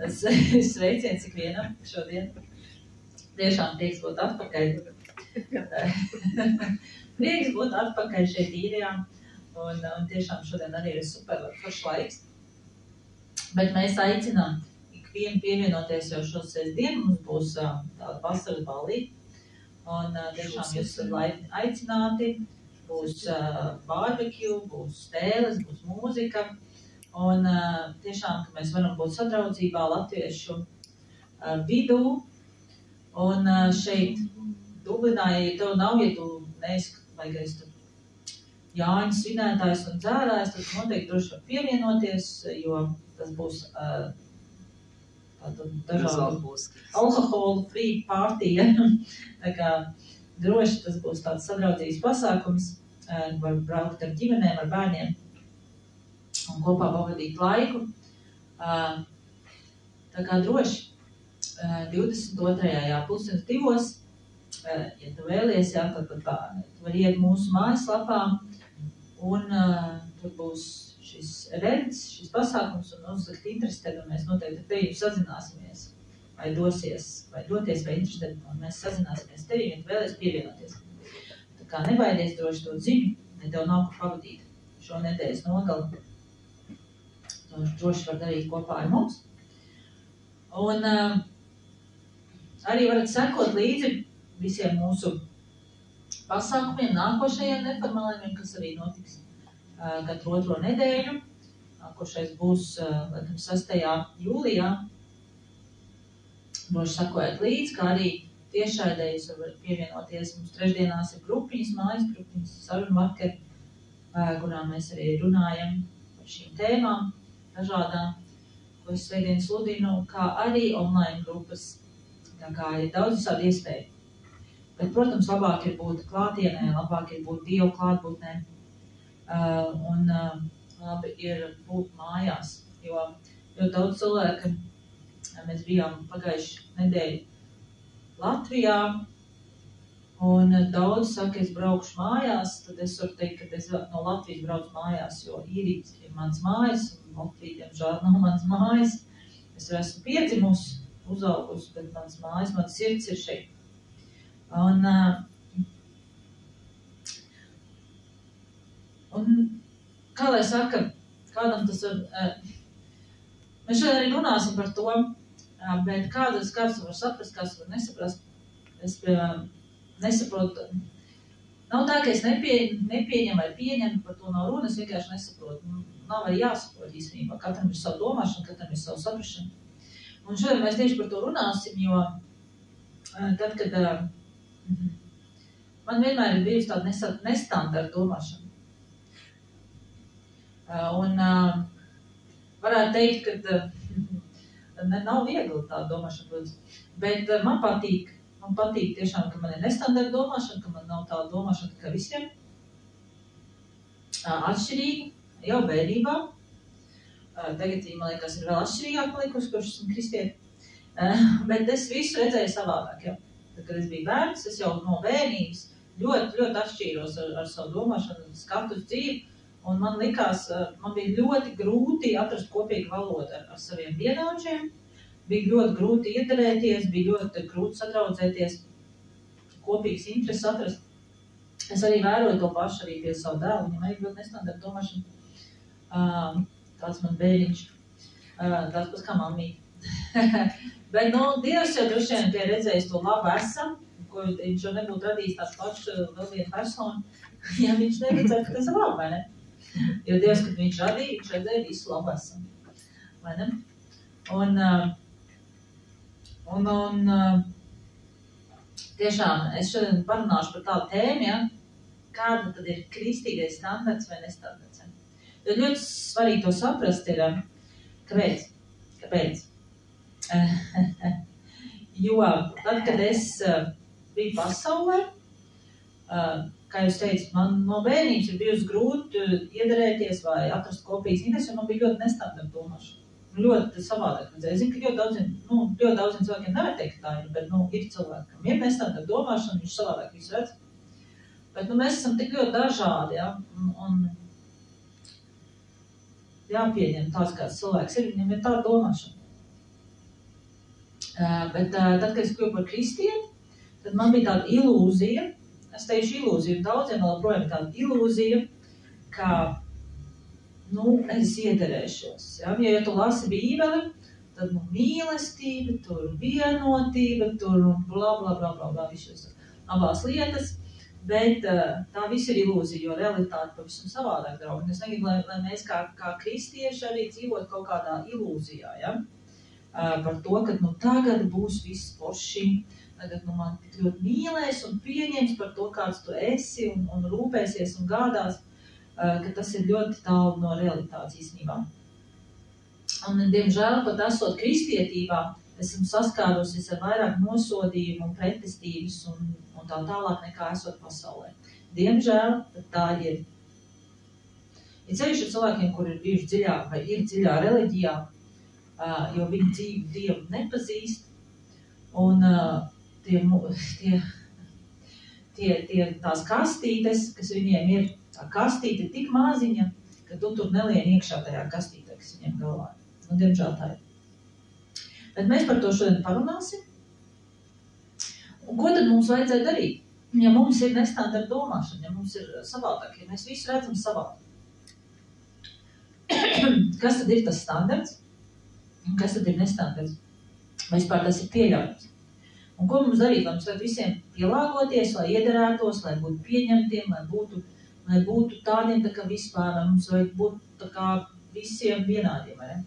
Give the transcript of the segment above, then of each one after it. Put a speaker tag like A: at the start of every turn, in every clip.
A: Sveiciens ikvienam šodien. Tiešām prieks būt atpakaļ. Prieks būt atpakaļ šeit īrijā. Un tiešām šodien arī ir super foršs laiks. Bet mēs aicinām ikvienu pievienoties jau šo sestdienu. Mums būs tāda vasaras ballīte. Un tiešām jūs laipni aicināti. Būs barbecue, būs stēles, būs mūzika. Un tiešām, ka mēs varam būt sadraudzībā latviešu vidū. Un šeit Dublinā, ja tev nav, ja tu neesi vajagais Jāņa svinētājs un dzērājs, tad noteikti droši var pievienoties, jo tas būs dažādu alkoholu free party. Tā kā droši tas būs tāds sadraudzības pasākums, var braukt ar ģimenēm, ar bērniem un kopā pavadīt laiku. Tā kā droši 22. pusdienas 2. Ja tu vēlies, tad tu vari iet mūsu mājaslapā un tur būs šis events, šis pasākums un uzlikt interesi, tad mēs noteikti ar tevi sazināsimies vai doties vai interesi, un mēs sazināsimies tevi, ja tu vēlies pievienoties. Tā kā nebaidies droši to ziņu, ja tev nav ko pavadīt šo nedēļas nogali. Droši var darīt kopā ar mums. Un arī varat sekot līdzi visiem mūsu pasākumiem, nākošajiem neformālajiem, kas arī notiks katru otro nedēļu. Nākošais būs 6. jūlijā. Droši sekojat līdzi, kā arī tiešraidē jūs varat pievienoties. Mums trešdienās ir grupiņas, mājas grupiņas, sarunu vakar, kurā mēs arī runājam par šīm tēmām dažādām, ko es svētdien sludinu, kā arī online grupas. Tā kā ir daudz visādi iespēju. Bet, protams, labāk ir būt klātienē, labāk ir būt Dievu klātbūtnē. Un labi ir būt mājās, jo daudz cilvēku, mēs bijām pagājuši nedēļu Latvijā, un daudz saka, es braukšu mājās, tad es varu teikt, ka es no Latvijas braucu mājās, jo Īrijas ir mans mājas, un Latvija, diemžēl, nav mans mājas. Es esmu piedzimusi, uzaugusi, bet mans mājas, mans sirds ir šeit. Un kā lai saka, kādam tas var, mēs šodien arī runāsim par to, bet kāds var saprast, kāds var nesaprast. Es nesaprotu, nav tā, ka es nepieņemu vai pieņemu, par to nav runa, es vienkārši nesaprotu. Nav arī jāsaprot īstenībā, katram ir savu domāšanu, katram ir savu saprašanu. Un šodien mēs tieši par to runāsim, jo tad, kad man vienmēr ir bijusi tāda nestandarta domāšana. Un varētu teikt, ka nav viegli tāda domāšana, protams. Bet man patīk tiešām, ka man ir nestandarta domāšana, ka man nav tāda domāšana kā visiem. Atšķirīga, jau bērnībā. Tagad viņa, man liekas, ir vēl atšķirīgāk palikusi, kurš esmu kristieti. Bet es visu redzēju savādāk, ja. Tad, kad es biju bērns, es jau no bērnības ļoti atšķīros ar savu domāšanu, skatu uz dzīvi, un man likās, man bija ļoti grūti atrast kopīgu valodu ar saviem pienāčiem, bija ļoti grūti iedarēties, bija ļoti grūti sadraudzēties, kopīgas intereses atrast. Es arī vēroju to pašu arī pie savu dēlu, viņam arī ļoti nestandarta domāšana, tāds man bērniņš, tāds pats kā mammīte. Bet, Dievs jau droši vien tie redzējis to labu esam, ko viņš jau nebūtu radījis tāds pašs vēl viena persona, ja viņš neredzētu, ka tas ir labi, vai ne? Jo Dievs, kad viņš radīja, viņš redzēja visu labu esam, vai ne? Un tiešām, es šodien parunāšu par tādu tēmu, ja? Kāda tad ir kristīgais standarts vai nestandarts. Jo ļoti svarīgi to saprast ir, kāpēc? Jo tad, kad es biju pasaulē, kā jūs teicat, man no bērnības ir bijusi grūti iedarēties vai atrast kopīgas intereses, jo man bija ļoti nestandarta domāšana. Ļoti savādāk. Es zinu, ka ļoti daudziem cilvēkiem nevar teikt, ka tā ir, bet ir cilvēki, kam ir nestandarta domāšana, viņš savādāk visu redz. Bet mēs esam tik ļoti dažādi, ja? Un jāpieņem tāds, kāds cilvēks ir, viņam ir tāda domāšana. Bet tad, kad es kļuvu par kristieti, tad man bija tāda ilūzija, es teikšu ilūziju, daudziem vēl projām tāda ilūzija, ka, es iederēšos. Ja tu lasi Bībeli, tad, mīlestība, tur vienotība, tur bla, bla, bla, bla, bla, višas abās lietas, bet tā viss ir ilūzija, jo realitāte pavisam savādāk, draugi. Es negribu, lai mēs kā kristieši arī dzīvot kaut kādā ilūzijā, ja? Par to, ka tagad būs viss forši, tagad man tik ļoti mīlēs un pieņems par to, kāds tu esi un rūpēsies un gādās, ka tas ir ļoti tālu no realitātes īstenībā. Un, diemžēl, pat esot kristietībā, esam saskārusies ar vairāk nosodījumu un pretestības un tā tālāk nekā esot pasaulē. Diemžēl, tā ir. Ir ceļš ar cilvēkiem, kur ir bijuši dziļā vai ir dziļā reliģijā, jo viņi dzīvi Dievu nepazīst, un tās kastītes, kas viņiem ir, tā kastīte ir tik maziņa, ka tu tur nelien iekšā tajā kastītē, kas viņiem galvā. Diemžēl tā ir. Bet mēs par to šodien parunāsim. Un ko tad mums vajadzēja darīt? Ja mums ir nestandarta domāšana, ja mums ir savādāk, ja mēs visu redzam savādāk. Kas tad ir tas standarts? Un kas tad ir nestandarts? Vai vispār tas ir pieļaujams? Un ko mums darīt? Vai mums vajag visiem pielāgoties, lai iederētos, lai būtu pieņemtiem, lai būtu tādiem, tā kā vispār, vai mums vajag būt tā kā visiem vienādiem, vai ne?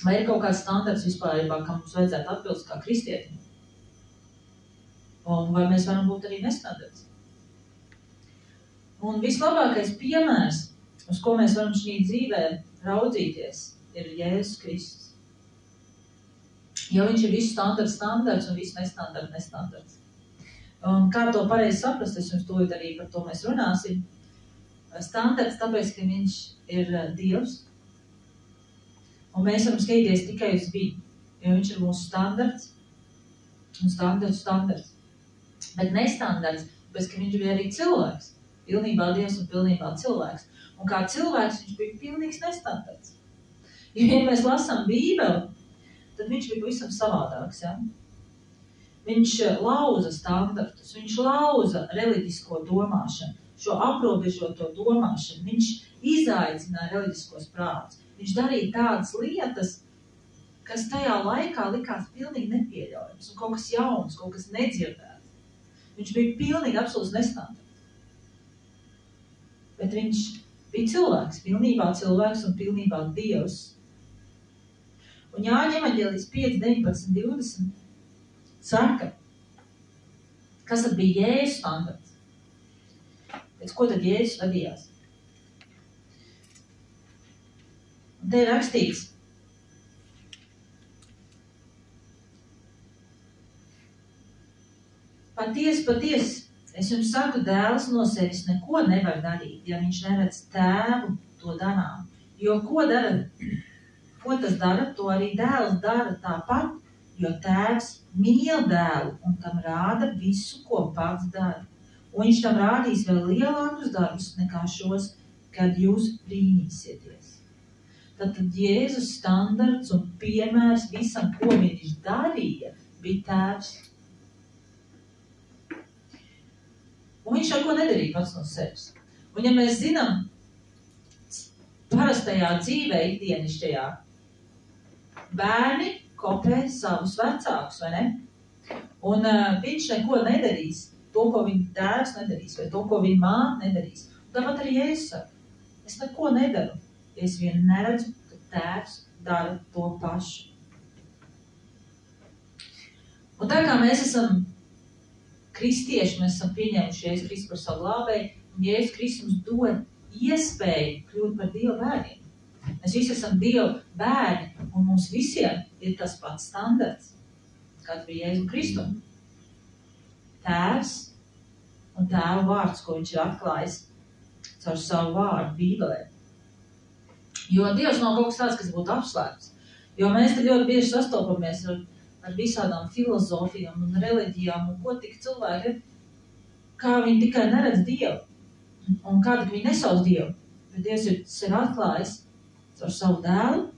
A: Vai ir kaut kāds standarts vispārībā, kam mums vajadzētu atbilst kā kristietim? Un vai mēs varam būt arī nestandarts? Un vislabākais piemērs, uz ko mēs varam šī dzīvē raudzīties, ir Jēzus Kristus. Jo viņš ir visu standarts un visu nestandarts. Un kā to pareizi saprast, es jums tūlīt arī par to mēs runāsim. Standarts tāpēc, ka viņš ir Dievs. Un mēs varam skatīties tikai uz viņu, jo viņš ir mūsu standarts un standarts. Bet nestandarts, tāpēc, ka viņš bija arī cilvēks. Pilnībā Dievs un pilnībā cilvēks. Un kā cilvēks viņš bija pilnīgs nestandarts. Jo, ja mēs lasām Bībeli, tad viņš bija pavisam savādāks. Ja? Viņš lauza standartus, viņš lauza reliģisko domāšanu, šo aprobežoto domāšanu. Viņš izaicināja reliģiskos prātus. Viņš darīja tādas lietas, kas tajā laikā likās pilnīgi nepieļaujams, un kaut kas jauns, kaut kas nedzirdēts. Viņš bija pilnīgi absolūts nestandarts. Bet viņš bija cilvēks, pilnībā cilvēks un pilnībā Dievs. Un Jāņa evaņģēlijas 5, 19, 20 saka, kas tad bija Jēzus standarts? Pēc ko tad Jēzus vadījās? Un te ir rakstīts, patiesi, es jums saku, dēls no sevis neko nevar darīt, ja viņš neredz tēvu to darām. Jo ko tas dara, to arī dēls dara tāpat, jo tēvs mīl dēlu un tam rāda visu, ko pats dara. Un viņš tam rādīs vēl lielākus darbus nekā šos, kad jūs brīnīsieties. Tad Jēzus standarts un piemērs visam, ko viņš darīja, bija tēvs. Un viņš neko nedarīja pats no sevis. Un ja mēs zinām, parastajā dzīvē, ikdienišķajā, bērni kopē savus vecākus, vai ne? Un viņš neko nedarīs, to, ko viņa tēvs nedarīs, vai to, ko viņa māte nedarīs. Un tāpat arī Jēzus saka, es neko nedaru, ja es vien neredzu, ka tēvs dara to pašu. Un tā kā mēs esam kristieši, mēs esam pieņēmuši Jēzus Kristu par savu glābēju, un Jēzus Kristus mums dod iespēju kļūt par Dieva bērniem. Mēs visi esam Dieva bērni, un mums visiem ir tas pats standarts, kāds bija Jēzus Kristu. Tēvs un tēva vārds, ko viņš ir atklājis caur savu vārdu Bībelē. Jo Dievs nav kaut kas tāds, kas būtu apslēpts. Jo mēs te ļoti bieži sastopamies ar visādām filozofijām un reliģijām, un ko tik cilvēki, kā viņi tikai neredz Dievu, un kā tik viņi nesauc Dievu. Bet Dievs ir sevi atklājis caur savu dēlu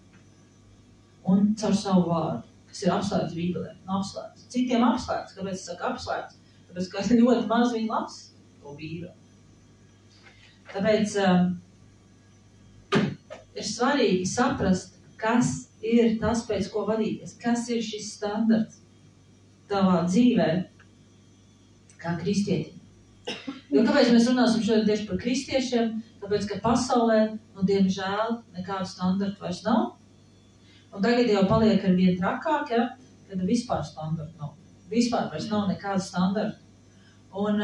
A: un caur savu vārdu, kas ir apslēpts Bībelē. Apslēpts. Citiem apslēpts. Kāpēc es saku apslēpts? Tāpēc, ka ļoti maz viņi las to Bībeli. Tāpēc ir svarīgi saprast, kas ir tas, pēc ko vadīties. Kas ir šis standarts tavā dzīvē kā kristietim. Jo kāpēc mēs runāsim šodien tieši par kristiešiem? Tāpēc, ka pasaulē, diemžēl, nekādu standartu vairs nav. Un tagad jau paliek ar vien trakāk, ja, kad vispār standartu nav. Vispār vairs nav nekādu standartu. Un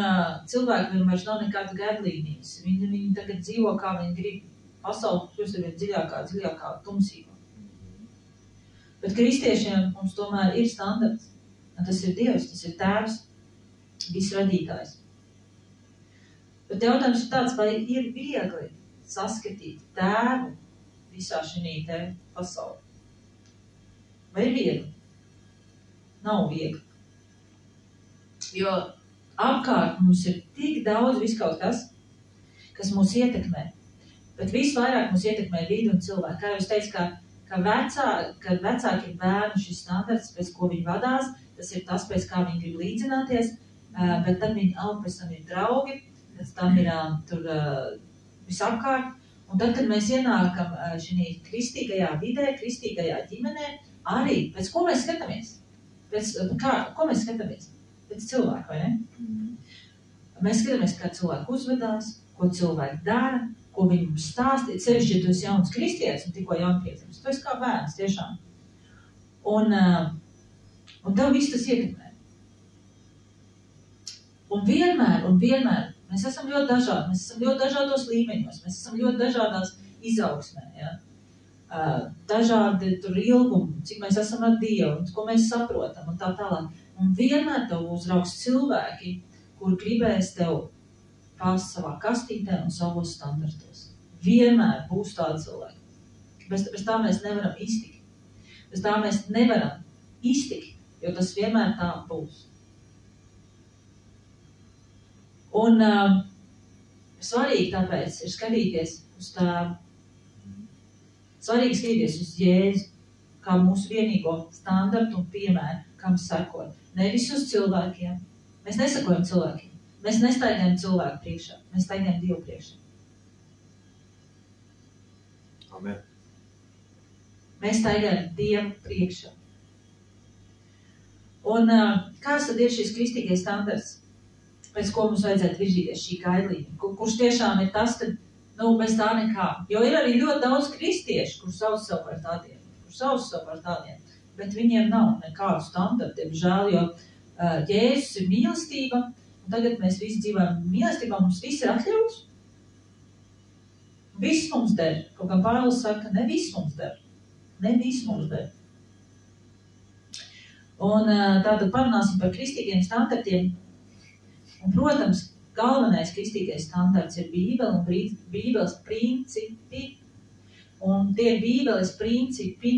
A: cilvēkiem vairs nav nekāda gaidlīnijas. Viņi tagad dzīvo, kā viņi grib. Pasauli, kļūst ar vien dziļākā tumsībā. Bet kristiešiem mums tomēr ir standarts. Un tas ir Dievs, tas ir Tēvs, viss radītājs. Bet jautājums ir tāds, vai ir viegli saskatīt Tēvu visā šī te pasaulē? Vai ir viegli? Nav viegli. Jo apkārt mums ir tik daudz viskaut kas mūs ietekmē. Bet visvairāk mūs ietekmē vidi un cilvēki. Kā jūs teicu, kad vecāki ir bērnu šis standarts, pēc ko viņi vadās, tas ir tas, pēc kā viņi grib līdzināties, bet tad viņi pēc tam ir draugi, pēc tam ir tur visapkārt. Un tad, kad mēs ienākam šī kristīgajā vidē, kristīgajā ģimenē, arī pēc ko mēs skatāmies? Ko mēs skatāmies? Pēc cilvēku, vai ne? Mēs skatāmies, kā cilvēku uzvedās, ko cilvēki dara, ko viņi mums stāstīja. Sevišķi, ja tu esi jauns kristietis un tikko jaunpiedzimis. Tu esi kā bērns, tiešām. Un tev viss tas ietekmē. Un vienmēr mēs esam ļoti dažādi. Mēs esam ļoti dažādos līmeņos. Mēs esam ļoti dažādās izaugsmē. Ja? Dažādi tur ilgumi, cik mēs esam ar Dievu, un ko mēs saprotam un tā tālāk. Un vienmēr tev uzrauks cilvēki, kur gribēs tev pāst savā kastītē un savos standartos. Vienmēr būs tādi cilvēki. Bez tā mēs nevaram iztikt. Bez tā mēs nevaram iztikt, jo tas vienmēr tā būs. Un svarīgi tāpēc ir skatīties uz Tēvu. Svarīgi skatīties uz Jēzu, kā mūsu vienīgo standartu un piemēru, kam sekot. Nevis uz cilvēkiem. Mēs nesakojam cilvēkiem. Mēs nestaigājam cilvēku priekšā. Mēs staigājam Dievu priekšā.
B: Amen.
A: Mēs staigājam Dievu priekšā. Un kāds tad ir šis kristīgais standarts, pēc ko mums vajadzētu virzīties šī gaidlība? Kurš tiešām ir tas, ka bez tā nekā. Jo ir arī ļoti daudz kristiešu, kur sauc sev par tādiem, bet viņiem nav nekādu standartu, diemžēl, jo Jēzus ir mīlestība, un tagad mēs visi dzīvojam mīlestībā, mums viss ir atļauts. Viss mums der. Kaut kā Pāvils saka, ne viss mums der. Ne viss mums der. Un tātad parunāsim par kristīgiem standartiem. Un, protams, galvenais kristīgais standarts ir Bībele un Bībeles principi. Un tie Bībeles principi.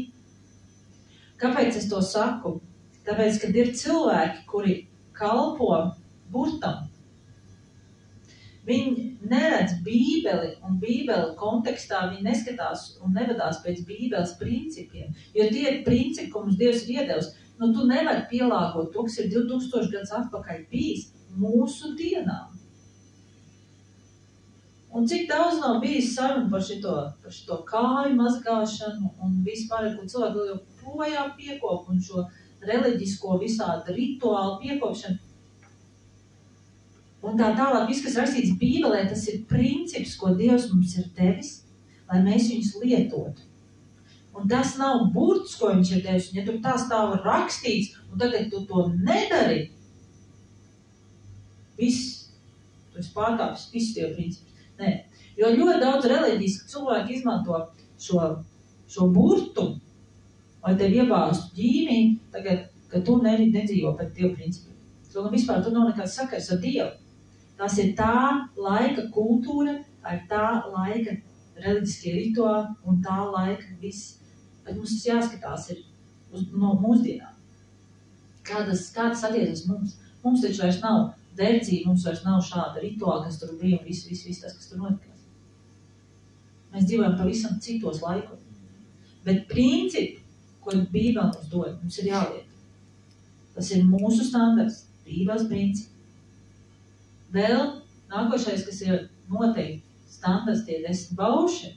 A: Kāpēc es to saku? Tāpēc, kad ir cilvēki, kuri kalpo burtam, viņi neredz Bībeli un Bībeli kontekstā, viņi neskatās un nevadās pēc Bībeles principiem. Jo tie ir principi, ko mums Dievs ir iedevis. Tu nevari pielāgot to, kas ir 2000 gadus atpakaļ bijis mūsu dienām. Un cik daudz nav bijis saruna par šito kāju mazgāšanu un vispār, ko cilvēki joprojām piekop un šo reliģisko visādu rituālu piekopšanu. Un tā tālāk, viss, kas rakstīts Bībelē, tas ir princips, ko Dievs mums ir devis, lai mēs viņus lietotu. Un tas nav burts, ko viņš ir devis. Un ja tur tā stāv rakstīts, un tagad tu to nedari, viss, tu esi pārkāpis visu tie principus. Nē, jo ļoti daudz reliģiski cilvēki izmanto šo burtu, lai tev iebāztu ģīmī, tagad, ka tu nedzīvo pēc Dievu principiem. Vispār tu nav nekāds sakars ar Dievu. Tas ir tā laika kultūra, tā ir tā laika reliģiskie rituāli un tā laika viss. Bet mums tas jāskatās ir no mūsdienām. Kādas attiecas mums? Mums taču vairs nav verdzība, mums vairs nav šāda rituāla, kas tur bija un viss tas, kas tur notikās. Mēs dzīvojam pavisam citos laikos. Bet principi, ko Bībele mums dod, mums ir jāliek. Tas ir mūsu standarts, Bībeles principi. Vēl nākošais, kas ir noteikti standarts, tie 10 bauši.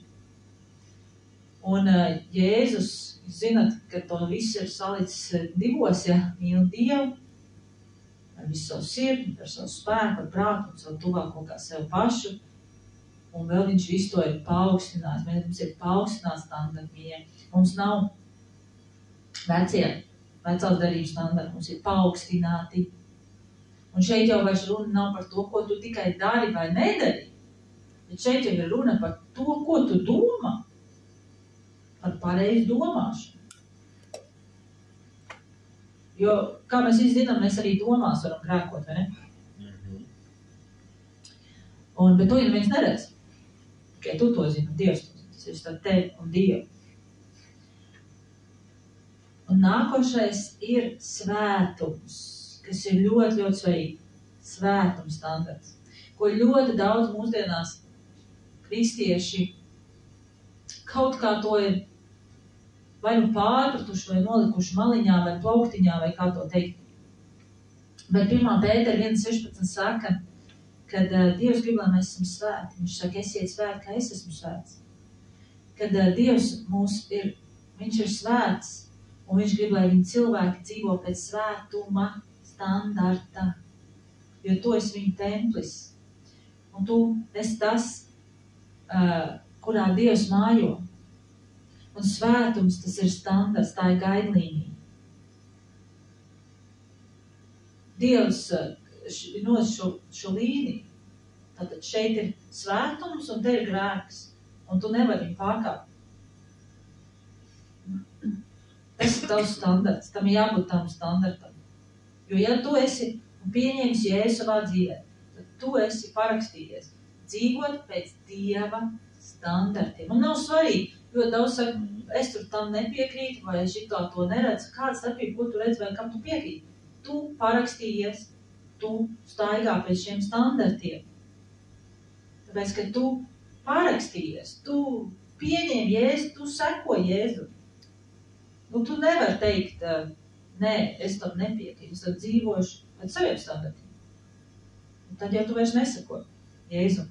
A: Un Jēzus, jūs zināt, ka to visu ir salicis 2, ja, mīl Dievu, ar visu savu sirdi, ar savu spēku, ar prātu un savu tuvāko kā sev pašu. Un vēl viņš visu to ir paaugstinājis. Mums ir paaugstināts standarti. Mums nav vecās darības standarti, mums ir paaugstināti. Un šeit jau vairs runa nav par to, ko tu tikai dari vai nedari. Bet šeit jau ir runa par to, ko tu domā. Par pareizu domāšanu. Jo, kā mēs zinām, mēs arī domās varam grēkot, vai ne? Bet to neviens neredz. Tikai tu to zini, Dievs to zini. Tas ir starp tevi un Dievu. Un nākošais ir svētums, kas ir ļoti, ļoti svarīgi. Svētums standarts, ko ļoti daudz mūsdienās kristieši kaut kā to ir vai nu pārpratuši, vai nolikuši maliņā, vai plauktiņā, vai kā to teikt. Bet 1. Pētera 1.16 saka, kad Dievs grib, lai mēs esam svēti. Viņš saka, esiet svēti, kā es esmu svēts. Kad Dievs viņš ir svēts, un viņš grib, lai viņa cilvēki dzīvo pēc svētuma standarta, jo tu esi viņa templis. Un tu esi tas, kurā Dievs mājo. Un svētums, tas ir standarts, tā ir gaidlīnija. Dievs nos šo līniju. Tātad šeit ir svētums un te ir grēks. Un tu nevari viņu pārkāpt. Tas ir tavs standarts. Tam ir jābūt tam standartam. Jo ja tu esi pieņēmis Jēzu savā dzīvē, tad tu esi parakstījies dzīvot pēc Dieva standartiem. Un nav svarīgi, jo daudz saka, es tur tam nepiekrītu, vai es šitā to neredzu. Kāda starpība, ko tu redzi, vai kam tu piekrīti? Tu parakstījies, tu staigā pēc šiem standartiem. Tāpēc, ka tu parakstījies, tu pieņem Jēzu, tu seko Jēzu. Nu, tu nevar teikt, nē, es tam nepiekrītu, es tam dzīvošu pēc saviem standartiem. Un tad jau tu vairs neseko Jēzu.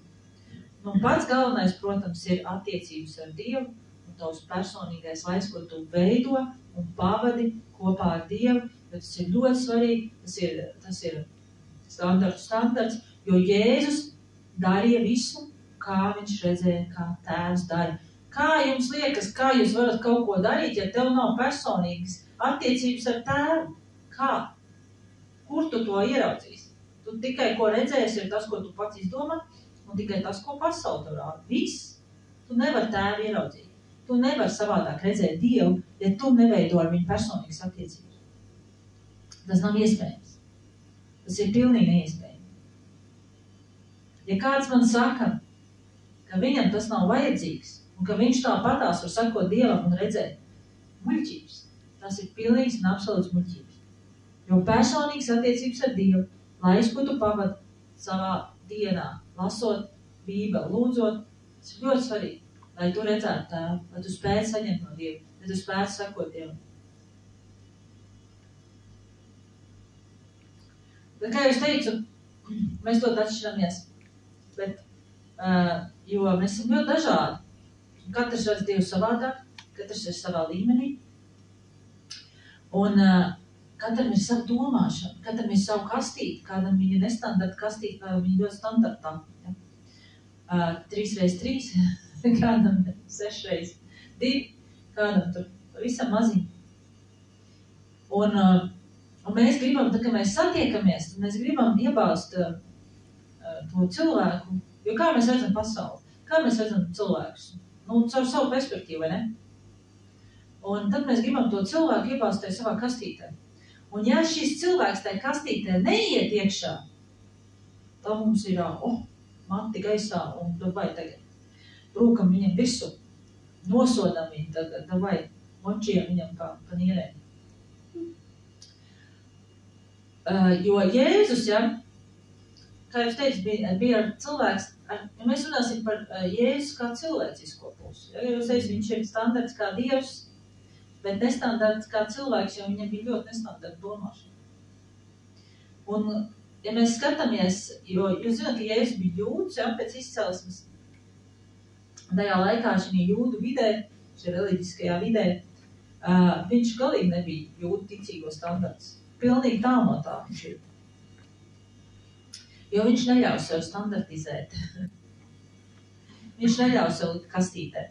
A: Nu, pats galvenais, protams, ir attiecības ar Dievu un tavs personīgais laiks, ko tu veido un pavadi kopā ar Dievu. Bet tas ir ļoti svarīgi, tas ir standarts, jo Jēzus darīja visu, kā viņš redzēja, kā tēvs dara. Kā jums liekas, kā jūs varat kaut ko darīt, ja tev nav personīgas attiecības ar tēvu? Kā? Kur tu to ieraudzīsi? Tu tikai ko redzēsi, ir tas, ko tu pats izdomā, un tikai tas, ko pasaule tev rāda. Viss. Tu nevari tēvu ieraudzīt. Tu nevari savādāk redzēt Dievu, ja tu neveido ar viņu personīgas attiecības. Tas nav iespējams. Tas ir pilnīgi neiespējami. Ja kāds man saka, ka viņam tas nav vajadzīgs, un ka viņš tāpatās var sakot Dievam un redzēt muļķības, tas ir pilnīgs un absolūts muļķības. Jo personīgas attiecības ar Dievu, laiks, ko tu pavadi savā dienā, lasot Bībeli, lūdzot, tas ir ļoti svarīgi, lai tu redzētu tēvu, lai tu spētu saņemt no Dieva, lai tu spētu sakot Dievam. Bet, kā jūs teicu, mēs ļoti atšķiramies, bet, jo mēs esam ļoti dažādi. Katrs redz Dievu savādāk, katrs ir savā līmenī, un katram ir savu domāšanu, katram ir savu kastīti, kādam viņa nestandarta kastīti, kādam viņa ļoti standartā. Ja? 3x3, kādam 6x2, kādam tur visam maziņ. Un mēs gribam, tā kā mēs satiekamies, tad mēs gribam iebāzt to cilvēku, jo kā mēs redzam pasauli, kā mēs redzam cilvēkus, nu, caur savu perspektīvu, vai ne? Un tad mēs gribam to cilvēku iebāzt tajā savā kastītē. Un ja šis cilvēks tajā kastītē neiet iekšā, tad mums ir, mati gaisā un davai tagad. Brūkam viņam visu, nosodam viņu tagad, davai, močiem viņam pa nierē. Jo Jēzus, ja, kā jūs teicu, bija cilvēks, ja mēs runāsim par Jēzus kā cilvēcisko pusi. Ja jūs teicu, viņš ir standarts kā Dievs, bet nestandarts kā cilvēks, jo viņam bija ļoti nestandarta domāšana. Un, ja mēs skatāmies, jo jūs zināt, ka Jēzus bija jūds, ja, pēc izcelsmes, tajā laikā šī jūdu vidē, šī reliģiskajā vidē, viņš galīgi nebija jūdu ticīgo standarts. Pilnīgi tā no tā viņš ir. Jo viņš neļauj sev standartizēt. Viņš neļauj sev kastītē.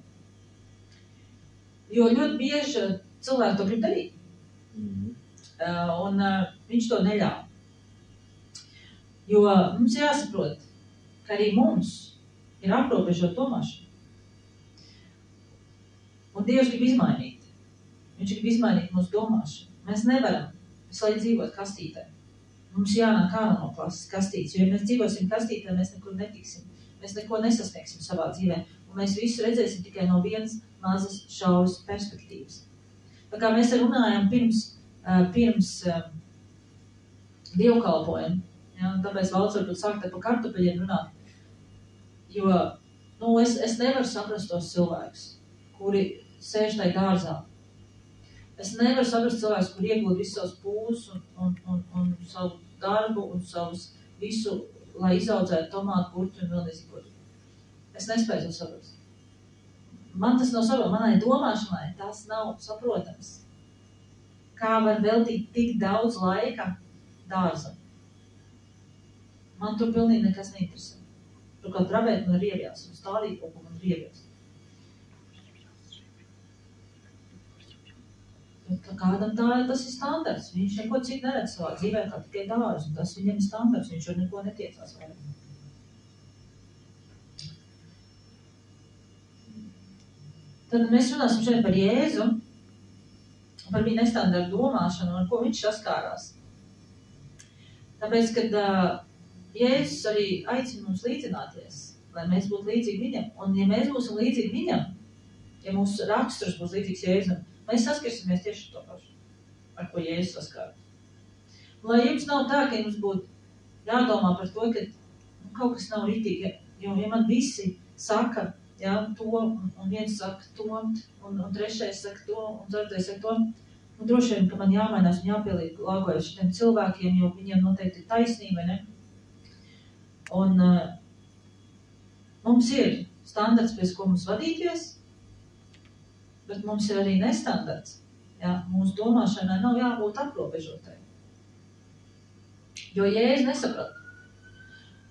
A: Jo ļoti bieži cilvēki to grib darīt. Un viņš to neļauj. Jo mums jāsaprot, ka arī mums ir aprobežot domāšanu. Un Dievs grib izmainīt. Viņš grib izmainīt mūsu domāšanu. Mēs nevaram visu laiku dzīvot kastītē. Mums jānāk ārā no kastītes, jo ja mēs dzīvosim kastītē, mēs nekur netiksim. Mēs neko nesasniegsim savā dzīvē. Un mēs visu redzēsim tikai no vienas mazas šauras perspektīvas. Tā kā mēs runājam pirms dievkalpojumu, ja, tāpēc valsts varbūt sākt par kartupeļiem runāt, jo es nevaru saprast tos cilvēkus, kuri sēž tajā dārzā. Es nevaru saprast cilvēkus, kuri iegūda visus savus pūles un savu darbu un savus visu, lai izaudzētu tomātu, gurķu un vēl nezinu. Es nespēju to saprast. Man tas nav saprotams, manai domāšanai tas nav saprotams. Kā var veltīt tik daudz laika dārzam? Man tur pilnīgi nekas neinteresē. Turklāt rabēt man riebjās un stādīt kaut ko man riebjās. Kādam tas ir standarts. Viņš neko citu neredz savā dzīvē, kā tikai dārzu. Tas viņam ir standarts, viņš ar neko netiecās vairāk. Tad mēs runāsim šodien par Jēzu, par viņa nestandarta domāšanu un ar ko viņš saskārās. Tāpēc, kad Jēzus arī aicina mums līdzināties, lai mēs būtu līdzīgi viņam. Un ja mēs būsim līdzīgi viņam, ja mūsu raksturs būs līdzīgs Jēzum, mēs saskarsimies tieši to pašu, ar ko Jēzus saskārās. Lai jums nav tā, ka jums būtu jādomā par to, ka kaut kas nav ritīgi, jo ja man visi saka, ja, to, un viens saka to, un trešais saka to, un ceturtais saka to, un droši vien, ka man jāmainās un jāpieliek lāgojas šitiem cilvēkiem, jo viņiem noteikti ir taisnība, ne? Un mums ir standarts, pēc ko mums vadīties, bet mums ir arī nestandarts. Ja? Mūsu domāšanai nav jābūt aprobežotai. Jo Jēzus nesaprat.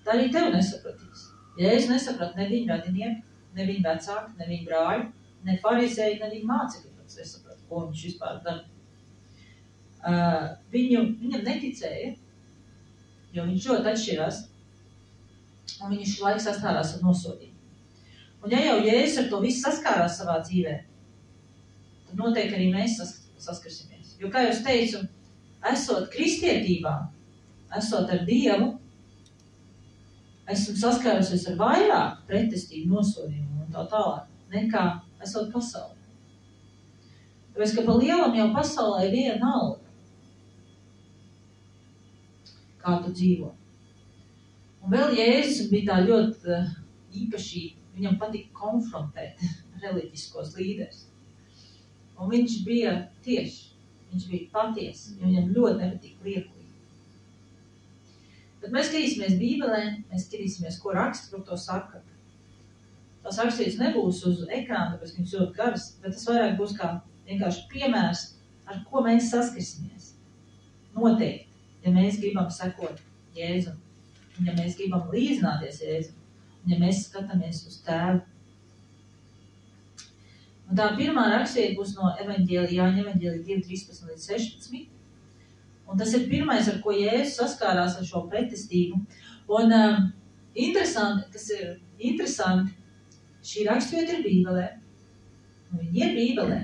A: Tā arī tev nesapratīs. Jēzus nesaprat ne viņa radinieki, ne viņa vecāki, ne viņa brāļi, ne farizēji, ne viņa mācekļi, pats nesaprat, ko viņš vispār dara. Viņam neticēja, jo viņš ļoti atšķirās, un viņš laiku saskārās ar nosodību. Un ja jau Jēzus ar to visu saskārās savā dzīvē, tad noteikti arī mēs saskarsimies. Jo, kā jūs teicu, esot kristietībā, esot ar Dievu, esmu saskārusies ar vairāk pretestību, nosodījumu un tā tālāk, nekā esot pasaulē. Tāpēc, ka pa lielam jau pasaulē ir viena alga, kā tu dzīvo. Un vēl Jēzus bija tā ļoti īpašība, viņam patika konfrontēt reliģiskos līderus. Un viņš bija tieši, viņš bija patiesi, jo viņam ļoti nepatika liekulīgi. Bet mēs skatīsimies Bībelē, mēs skatīsimies, ko raksta, kur to saka. Tas rakstīts nebūs uz ekrāna, tāpēc viņš ļoti garas, bet tas vairāk būs kā vienkārši piemērs, ar ko mēs saskarsimies. Noteikti, ja mēs gribam sekot Jēzum, un ja mēs gribam līdzināties Jēzum, un ja mēs skatāmies uz tēvu. Un tā pirmā rakstvieta būs no Jāņa evaņģēlija 2:13 līdz 16. Un tas ir pirmais, ar ko Jēzus saskārās ar šo pretestību. Un interesanti, šī rakstvieta ir Bībelē. Un viņi ir Bībelē.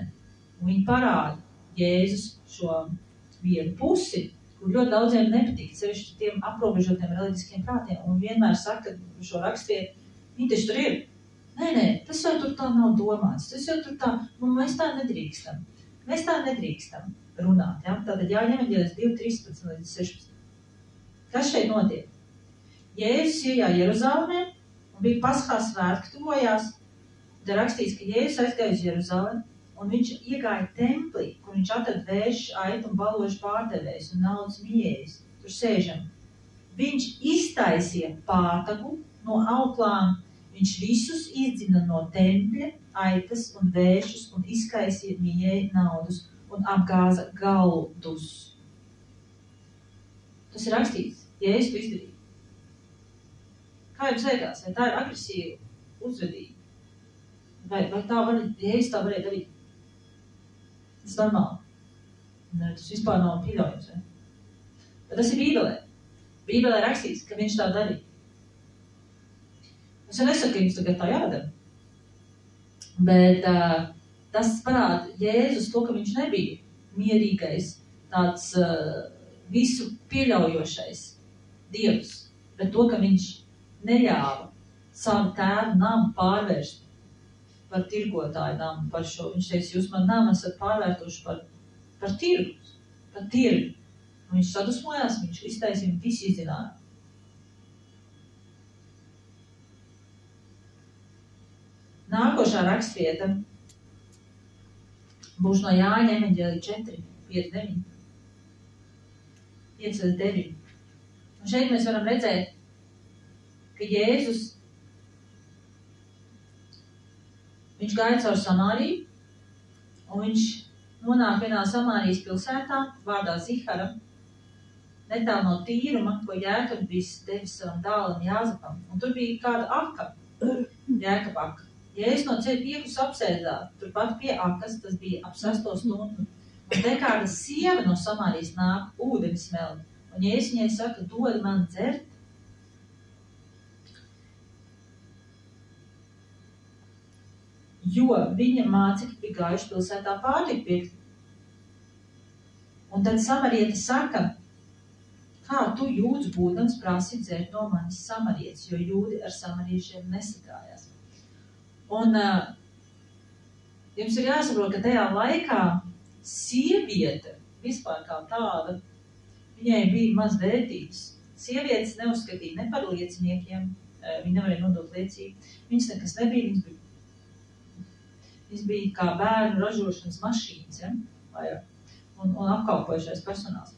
A: Un viņi parāda Jēzus šo vienu pusi, kur ļoti daudziem nepatīk, sevišķi tiem aprobežotiem reliģiskiem prātiem. Un vienmēr saka šo rakstvietu, viņi taču tur ir. Nē, tas jau tur tā nav domāts. Tas jau tur tā, mēs tā nedrīkstam. Mēs tā nedrīkstam runāt. Ja? Tātad Jāņa evaņģēlijas 2:13 līdz 16. Kas šeit notiek? Jēzus iejāja Jeruzalemē un bija Paskās svētki tuvojās. Te rakstīts, ka Jēzus aizgāja uz Jeruzalemi un viņš iegāja templī, kur viņš atrada vēžu, aitu un baložu pārdevējus un naudas mījējus. Tur sēžam. Viņš iztaisīja pārtaku no auklām, viņš visus izdzina no tempļa, aitas un vēžus un izkaisīja mījēju naudus un apgāza galdus. Tas ir rakstīts, Jēzus to izdarīja. Kā jums liekas, vai tā ir agresīva uzvedība? Vai Jēzus tā varēja darīt? Tas ir normāli. Ne, tas vispār nav pieļaujams. Bet tas ir Bībelē. Bībelē rakstīts, ka viņš tā darīja. Es jau nesaku, ka jums tagad tā jādara. Bet tas parāda Jēzus to, ka viņš nebija mierīgais, tāds visu pieļaujošais Dievs, bet to, ka viņš neļāva savu tēvu namu pārvērst par tirgotāju namu, par šo. Viņš teica, jūs man namu esat pārvērtuši par tirgus, par tirgu. Un viņš sadusmojās, viņš iztaisīja un visi izzināja. Nākošā rakstvieta būs no Jāņa evaņģēlija 4, 5, 9. 5, 9. Un šeit mēs varam redzēt, ka Jēzus viņš gāja caur Samāriju, un viņš nonāk vienā Samārijas pilsētā, vārdā Zihara, netālu no Tīruma, ko Jēkabs bija devis savam dēlam Jāzepam. Un tur bija kāda aka, Jēkaba aka. Jēzus no ceļa piekus apsēdā, turpat pie akas, tas bija ap 6 stundu. Un te kāda sieva no Samārijas nāk ūdeni smeldi. Un Jēzus viņai saka, dod man dzert. Jo viņa mācekļi bija gājuši pilsētā pārtiku pirkt. Un tad samarieta saka, kā tu jūdz būdams prasi dzert no manis samarietis, jo jūdi ar samariešiem nesakājās. Un jums ir jāsaprot, ka tajā laikā sieviete vispār kā tāda, viņai bija maz vērtības. Sievietes neuzskatīja ne par lieciniekiem, viņi nevarēja nodot liecību. Viņas nekas nebija, viņas bija kā bērnu ražošanas mašīnas, ja? un apkalpojušais personāls.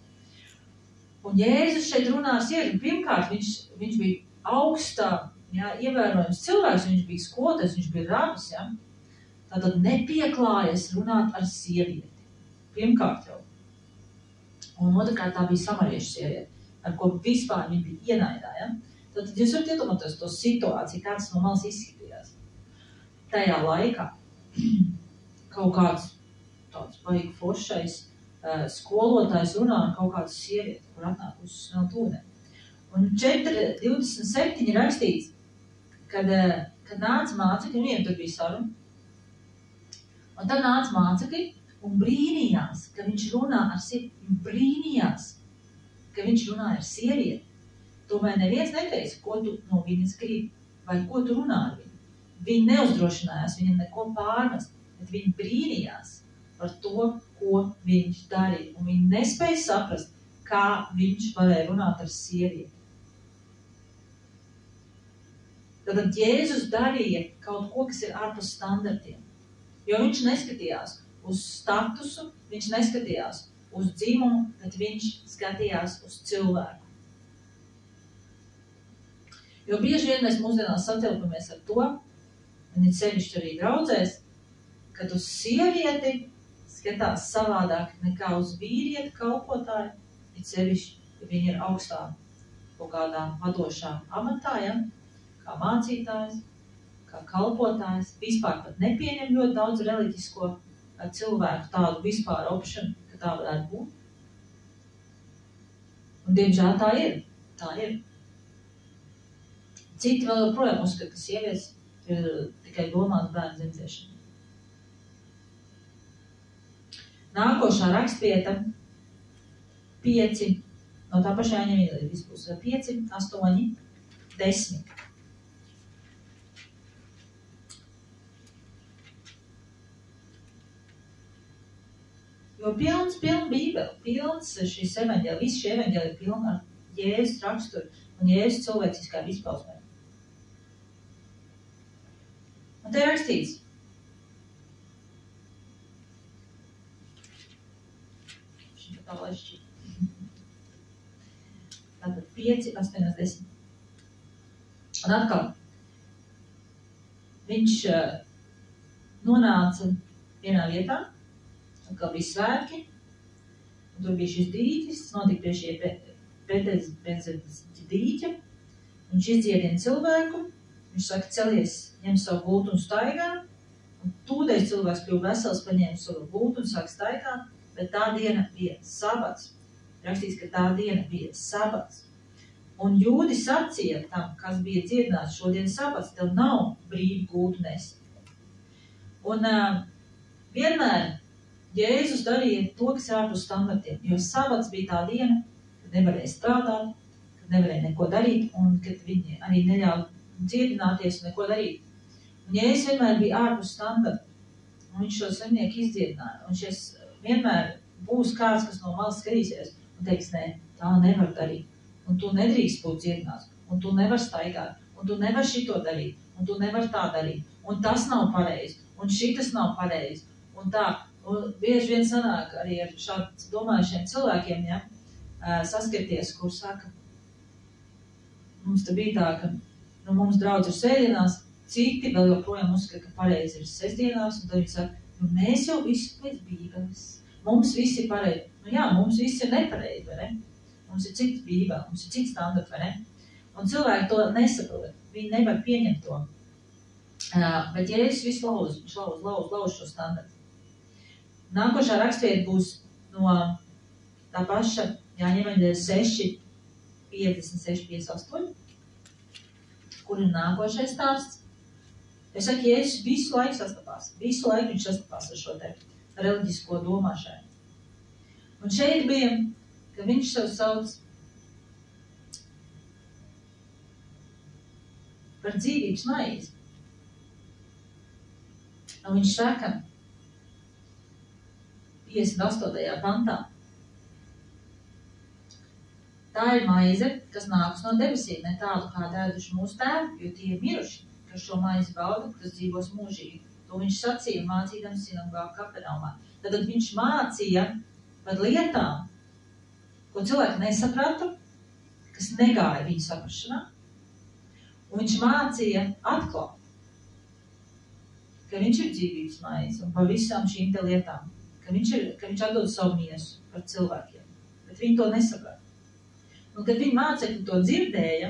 A: Un Jēzus šeit runā ar sievieti. Pirmkārt, viņš bija augstā, ievērojams cilvēks, viņš bija skolotājs, viņš bija rabis, ja? Tātad nepieklājas runāt ar sievieti. Pirmkārt jau. Un otrkārt tā bija samariešu sieviete, ar ko vispār viņa bija ienaidā, ja? Tātad jūs varat iedomāties to situāciju, kāds no malas izskatījās. Tajā laikā kaut kāds tāds baigi foršais skolotājs runā ar kaut kādu sievieti, kur atnāk uz smelt ūdeni. Un 4.27 rakstīts, kad nāca mācekļi, un viņiem tur bija saruna. Un tad nāca mācekļi un brīnījās, ka viņš runā ar sievieti. Brīnījās, ka viņš runā ar sievieti. Tomēr neviens neteica, ko tu no viņas gribi, vai ko tu runā ar viņu. Viņi neuzdrošinājās viņam neko pārmest, bet viņi brīnījās par to, ko viņš darīja. Un viņi nespēja saprast, kā viņš varēja runāt ar sievieti. Tad Jēzus darīja kaut ko, kas ir ārpus standartiem. Jo viņš neskatījās uz statusu, viņš neskatījās uz dzimumu, bet viņš skatījās uz cilvēku. Jo bieži vien mēs mūsdienās satilpamies ar to, un ir sevišķi arī draudzēs, kad uz sievieti skatās savādāk nekā uz vīrieti kalpotāju, ir sevišķi, ja viņi ir augstā kaut kādā vadošā amatā, ja? Kā mācītājs, kā kalpotājs, vispār pat nepieņem ļoti daudz reliģisko cilvēku tādu vispār opšanu, ka tā varētu būt. Un diemžēl tā ir. Tā ir. Citi vēl joprojām uzskata, ka sievietes ir tikai domāts bērnu dzemdēšana. Nākošā rakstvieta 5, no tā pašā Jāņa vispūs, 5, 8, 10. Jo pilns Bībele, pilns šis evaņģēli, visi šie evaņģēli ir pilni ar Jēzus raksturu un Jēzus cilvēciskā izpausmē. Un te ir rakstīts, tā lai šķiet. Tātad 5, 8, 10. Un atkal, viņš nonāca vienā vietā, atkal bija svētki, un tur bija šis dīķis, notika pie šie pēc dīķa, viņš izdziedina cilvēku, viņš saka, celies, ņem savu gultu un staigā, un tūdēļ cilvēks kļuva vesels, paņēma savu gultu un sāk staigāt, bet tā diena bija sabats. Rakstīts, ka tā diena bija sabats. Un jūdi sacīja tam, kas bija dziedināts šodien sabats, tev nav brīvi gultu nest. Un vienmēr Jēzus darīja to, kas ārpus standartiem, jo sabats bija tā diena, kad nevarēja strādāt, kad nevarēja neko darīt, un kad viņi arī neļauj dziedināties un neko darīt. Un Jēzus vienmēr bija ārpus standarta, un viņš šo slimnieku izdziedināja. Un šis vienmēr būs kāds, kas no malas skatīsies un teiks, nē, tā nevar darīt. Un tu nedrīkst būt dziedināts, un tu nevar staigāt, un tu nevar šito darīt, un tu nevar tā darīt, un tas nav pareizi, un šitas nav pareizi, un tā. Un bieži vien sanāk arī ar šādu domājušiem cilvēkiem, ja, saskirties, kur saka, mums te bija tā, ka mums draudz ir svētdienās, citi vēl joprojām uzskata, ka pareizi ir sestdienās, un tad viņi saka, mēs jau visu pēc Bībeles, mums viss ir pareizi. Jā, mums viss ir nepareizi, vai ne? Mums ir cits Bībele, mums ir cits standarts, vai ne? Un cilvēki to nesaprot, viņi nevar pieņemt to. Bet Jēzus visu lauz šo standartu. Nākošā rakstvieta būs no tā paša Jāņa evaņģēļa 6, 56, 58, kur ir nākošais stāsts. Es saku, Jēzus visu laiku sastapās, visu laiku viņš sastapās ar šo te reliģisko domāšanu. Un šeit bija, ka viņš sev sauc par dzīvības maizi. Un viņš saka, 58. pantā, tā ir maize, kas nākus no debesīm, ne tādu, kā ēduši mūsu tēvi, jo tie ir miruši, kas šo maizi bauda, kas dzīvos mūžīgi. To viņš sacīja mācīdams sinagogā Kapernaumā. Tad viņš mācīja par lietām, ko cilvēki nesaprata, kas negāja viņa saprašanā. Un viņš mācīja atklāt, ka viņš ir dzīvības maize un par visām šīm te lietām, ka viņš atdod savu miesu par cilvēkiem, bet viņi to nesaprata. Un kad viņa mācekļi to dzirdēja,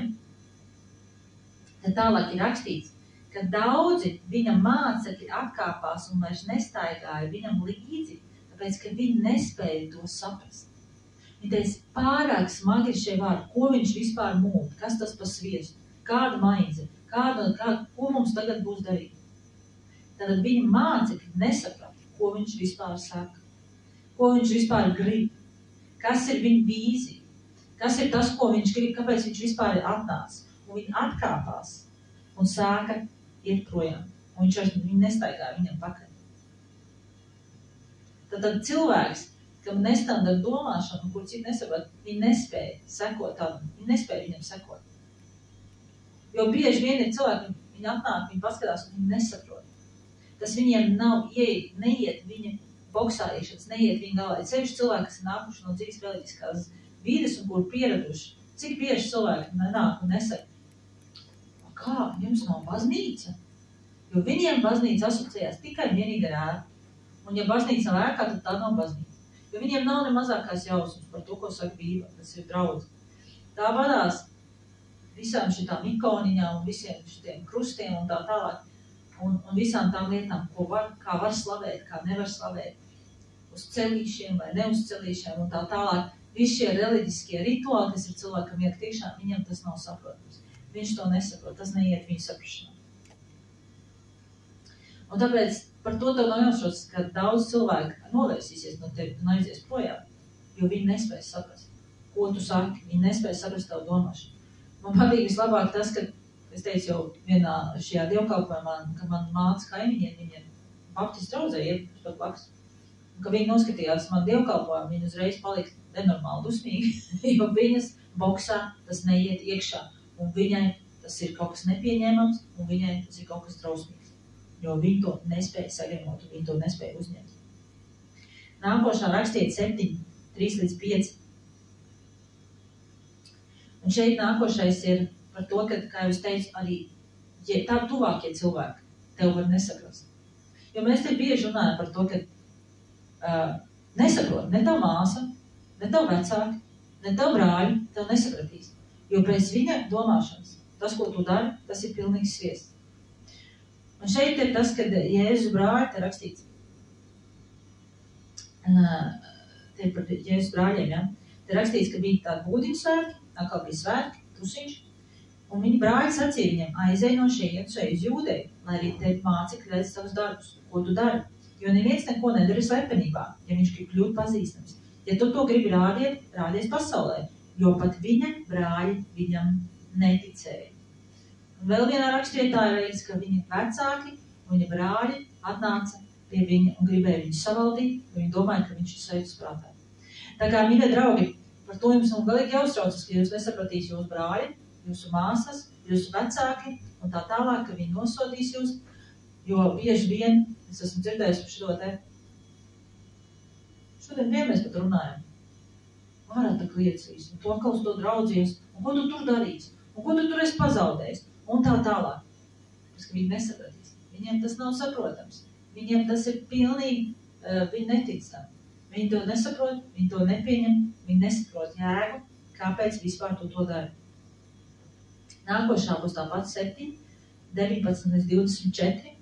A: tad tālāk ir rakstīts, ka daudzi viņa mācekļi atkāpās un vairs nestaigāja viņam līdzi, tāpēc, ka viņi nespēja to saprast. Viņi teica, pārāk smagi ir šie vārdi, ko viņš vispār mūt, kas tas pa sviestu, kāda maize, ko mums tagad būs darīt. Tad viņa mācekļi nesaprata, ko viņš vispār saka, ko viņš vispār grib, kas ir viņa vīzija, kas ir tas, ko viņš grib, kāpēc viņš vispār ir atnācis. Un viņi atkāpās un sāka iet projām. Un viņi nestaigāja viņam pakaļ. Tad cilvēks, kam nestandarta domāšana, kur citi nesaprot, viņi nespēja sekot tādam, viņi nespēja viņam sekot. Jo bieži vien ir cilvēki, viņi atnāk, viņi paskatās un viņi nesaprot. Tas viņiem neiet viņa boksārīšanas, neiet viņa galā. Ir sevišķi cilvēki, kas ir nākuši no dzīves reliģiskās vides un kur pieraduši. Cik bieži cilvēki nenāk un nesaka, kā, jums nav baznīca? Jo viņiem baznīca asociējās tikai vienīgi ar ēku. Un ja baznīca nav ēkā, tad tā nav baznīca. Jo viņiem nav ne mazākās jausmas par to, ko saka Bībele, kas ir draudz. Tā vadās visām šitām ikoniņām un visiem šitiem krustiem un tā tālāk. Un visām tām lietām, kā var slavēt, kā nevar slavēt, uz celīšiem vai ne uz celīšiem un tā tālāk. Visi šie reliģiskie rituāli, kas ir cilvēkam iet tiešām, viņam tas nav saprotams. Viņš to nesaprot, tas neiet viņa saprašanā. Un tāpēc par to tev nav jāuztrauc, ka daudz cilvēku novērsīsies no tevi un aizies projām, jo viņi nespēj saprast, ko tu saki, viņi nespēj saprast tavu domāšanu. Man patīk vislabāk tas, ka es teicu jau vienā šajā dievkalpojumā, ka man māca kaimiņiem, viņiem baptistu draudzē iet pat blakus. Un ka viņi noskatījās man dievkalpojumu, viņi uzreiz palika nenormāli dusmīgi, jo viņas boksā tas neiet iekšā. Un viņai tas ir kaut kas nepieņēmams, un viņai tas ir kaut kas drausmīgs. Jo viņi to nespēja savienot, un viņi to nespēja uzņemt. Nākošā rakstiet 7, 3-5. Un šeit nākošais ir par to, ka, kā jau es teicu, arī tavi tuvākie cilvēki tev var nesaprast. Jo mēs te bieži runājam par to, ka nesaprot ne tavu māsa, ne tavu vecāki, ne tavu brāļi, tev nesapratīs. Jo pēc viņa domāšanas, tas, ko tu dari, tas ir pilnīgi sviests. Un šeit ir tas, kad Jēzus brāļi te rakstīts. Te par Jēzus brāļiem, ja? Te rakstīts, ka bija tādi būdiņu svētki, atkal bija svētki, tusiņš, un viņa brāļi sacīja viņam, aizej no šejienes uz Jūdeju, lai arī te mācekļi redz savus darbus, ko tu dari. Jo neviens neko nedara slepenībā, ja viņš grib kļūt pazīstams. Ja tu to gribi rādies pasaulē, jo pat viņa brāļi viņam neticēja. Un vēl vienā rakstvietā ir reiz, ka viņa vecāki un viņa brāļi atnāca pie viņa un gribēja viņu savaldīt, jo viņi domāja, ka viņš ir sveicis prātā. Tā kā, mīļie draugi, par to jums galīgi jāuztraucas, ka jūs nesapratīs jūsu brāļi, jūsu māsas, jūsu vecāki un tā tālāk, ka viņi nosodīs jūs, jo bieži vien, es esmu dzirdējis par šo te, šodien vien mēs pat runājam, varētu tā kliecīs, un to atkal uz to draudzies, un ko tu tur darīsi, un ko tu tur esi pazaudējis, un tā tālāk. Parce, ka viņi nesapratīs. Viņiem tas nav saprotams. Viņiem tas ir pilnīgi, viņi netic tam. Viņi to nesaprot, viņi to nepieņem, viņi nesaprot jēgu, kāpēc vispār tu to dari. Nākošā būs tā pati 7, 19-24.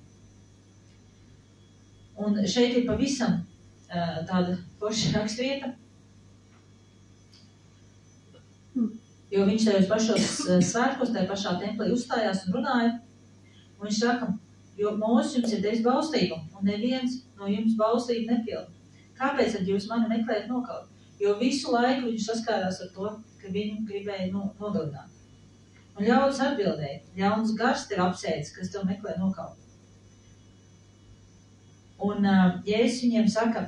A: Un šeit ir pavisam tāda forša rakstvieta, jo viņš tajos pašos svētkos, tajā pašā templī uzstājās un runāja. Un viņš saka, jo Mūzes jums ir devis baustību, un neviens no jums baustību nepilda. Kāpēc tad jūs mani meklējat nokaut? Jo visu laiku viņš saskārās ar to, ka viņu gribēja nogalināt. Un ļaudis atbildēja, ļauns gars tev apsēdis, kas tev meklē nokaut. Un Jēzus viņiem saka,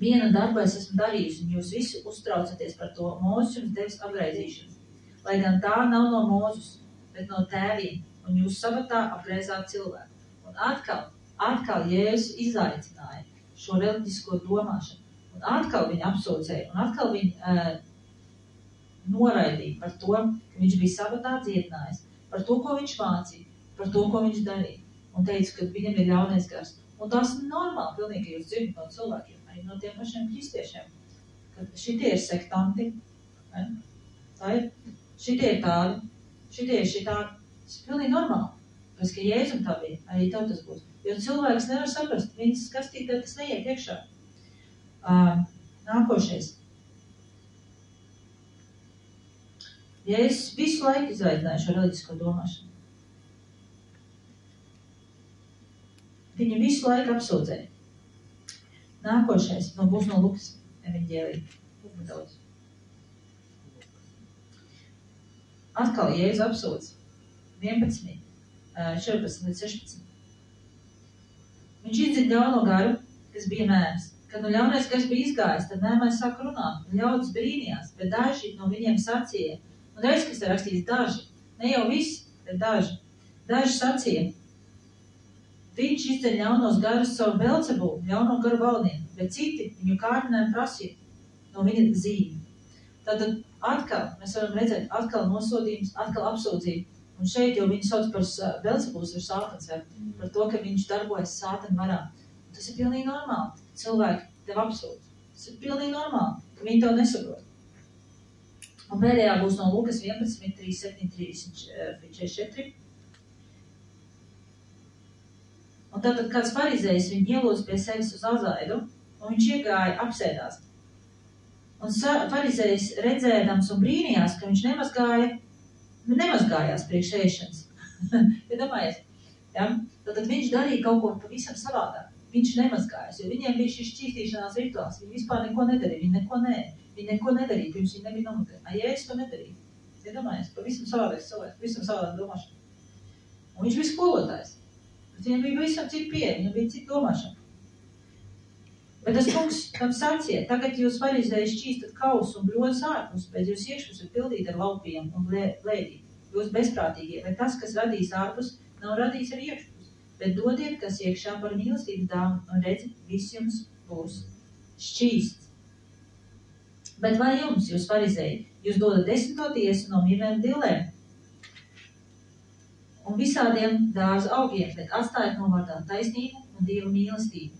A: viena darba es esmu darījusi, un jūs visi uztraucaties par to. Mūzes jums devis apgraizīšanu. Lai gan tā nav no Mūzes, bet no tēviem, un jūs sabatā apgraizāt cilvēku. Un atkal Jēzus izaicināja šo reliģisko domāšanu. Un atkal viņu apsūdzēja, un atkal viņu noraidīja par to, ka viņš bija sabatā dziedinājis, par to, ko viņš mācīja, par to, ko viņš darīja. Un teica, ka viņam ir ļaunais gars. Un tas ir normāli, pilnīgi, ka jūs dzirdat no cilvēkiem. Arī no tiem pašiem kristiešiem, kad šitie ir sektanti, ne? Tā ir, šitie ir tādi, šitie ir šitādi. Tas ir pilnīgi normāli, pēc, ka Jēzum tā bija, arī tev tas būs. Jo cilvēks nevar saprast, viņas kastītē tas neiet iekšā. Nākošais. Jēzus visu laiku izveidināja šo reliģisko domāšanu. Viņu visu laiku apsūdzēja. Nākošais būs no Lukas evaņģēlija. Daudz. Atkal Jēzus apsūdz 11, 14-16. Viņš izdzird ļauno garu, kas bija mēms. Kad no ļaunais gars bija izgājis, tad mēmais sāka runāt, un ļaudis brīnījās, bet daži no viņiem sacīja. Un reiz, kas ir rakstīts daži, ne jau visi, bet daži. Daži sacīja. Viņš izceļ ļaunos garus savu Belcebulu, ļauno garu valdnieku, bet citi viņu kārdināja prasīt no viņa zīmi. Tātad atkal mēs varam redzēt, atkal nosodījums, atkal apsūdzību. Un šeit jau viņu sauc par Belcebuls ir sātans, par to, ka viņš darbojas sātana varā. Un tas ir pilnīgi normāli. Cilvēki tev apsūdz. Tas ir pilnīgi normāli, ka viņi tev nesaprot. Un pēdējā būs no Lukas 11, 37, 44. Un tātad kāds farizējs viņu ielūdz pie sevis uz azaidu, un viņš iegāja apsēdās. Un farizējs redzēdams un brīnījās, ka viņš nemazgājās priekš ēšanas. Ja domājies, ja? Tātad viņš darīja kaut ko pavisam savādāk. Viņš nemazgājās, jo viņiem bija šis šķīstīšanās rituāls. Viņi vispār neko nedarīja, viņi neko nedarīja, pirms viņi nebija nomukrēti. Jēzus to nedarīja. Ja domājies, pavisam savādāks cilvēks, pavisam savādāk domāšana. Un viņš bija skolotājs. Bet viņam bija visam citu pieeja, viņam bija citu domāšana. Bet tas kungs tam sacīja, tagad jūs farizēji šķīstat kausu un bļodus ārpus, bet jūs iekšpus ir pildīti ar laupiem un lēdī. Jūs bezprātīgie, vai tas, kas radīs ārpus, nav radījis ar iekšpus, bet dodiet, kas iekšā par mīlestības dāvanu, un redzi, viss jums būs šķīsts. Bet vai jums, jūs farizēji, jūs dodat 10. tiesu no mirniem dillēm un visādiem dārza augiem, bet atstājat novārtā taisnību un Dieva mīlestību?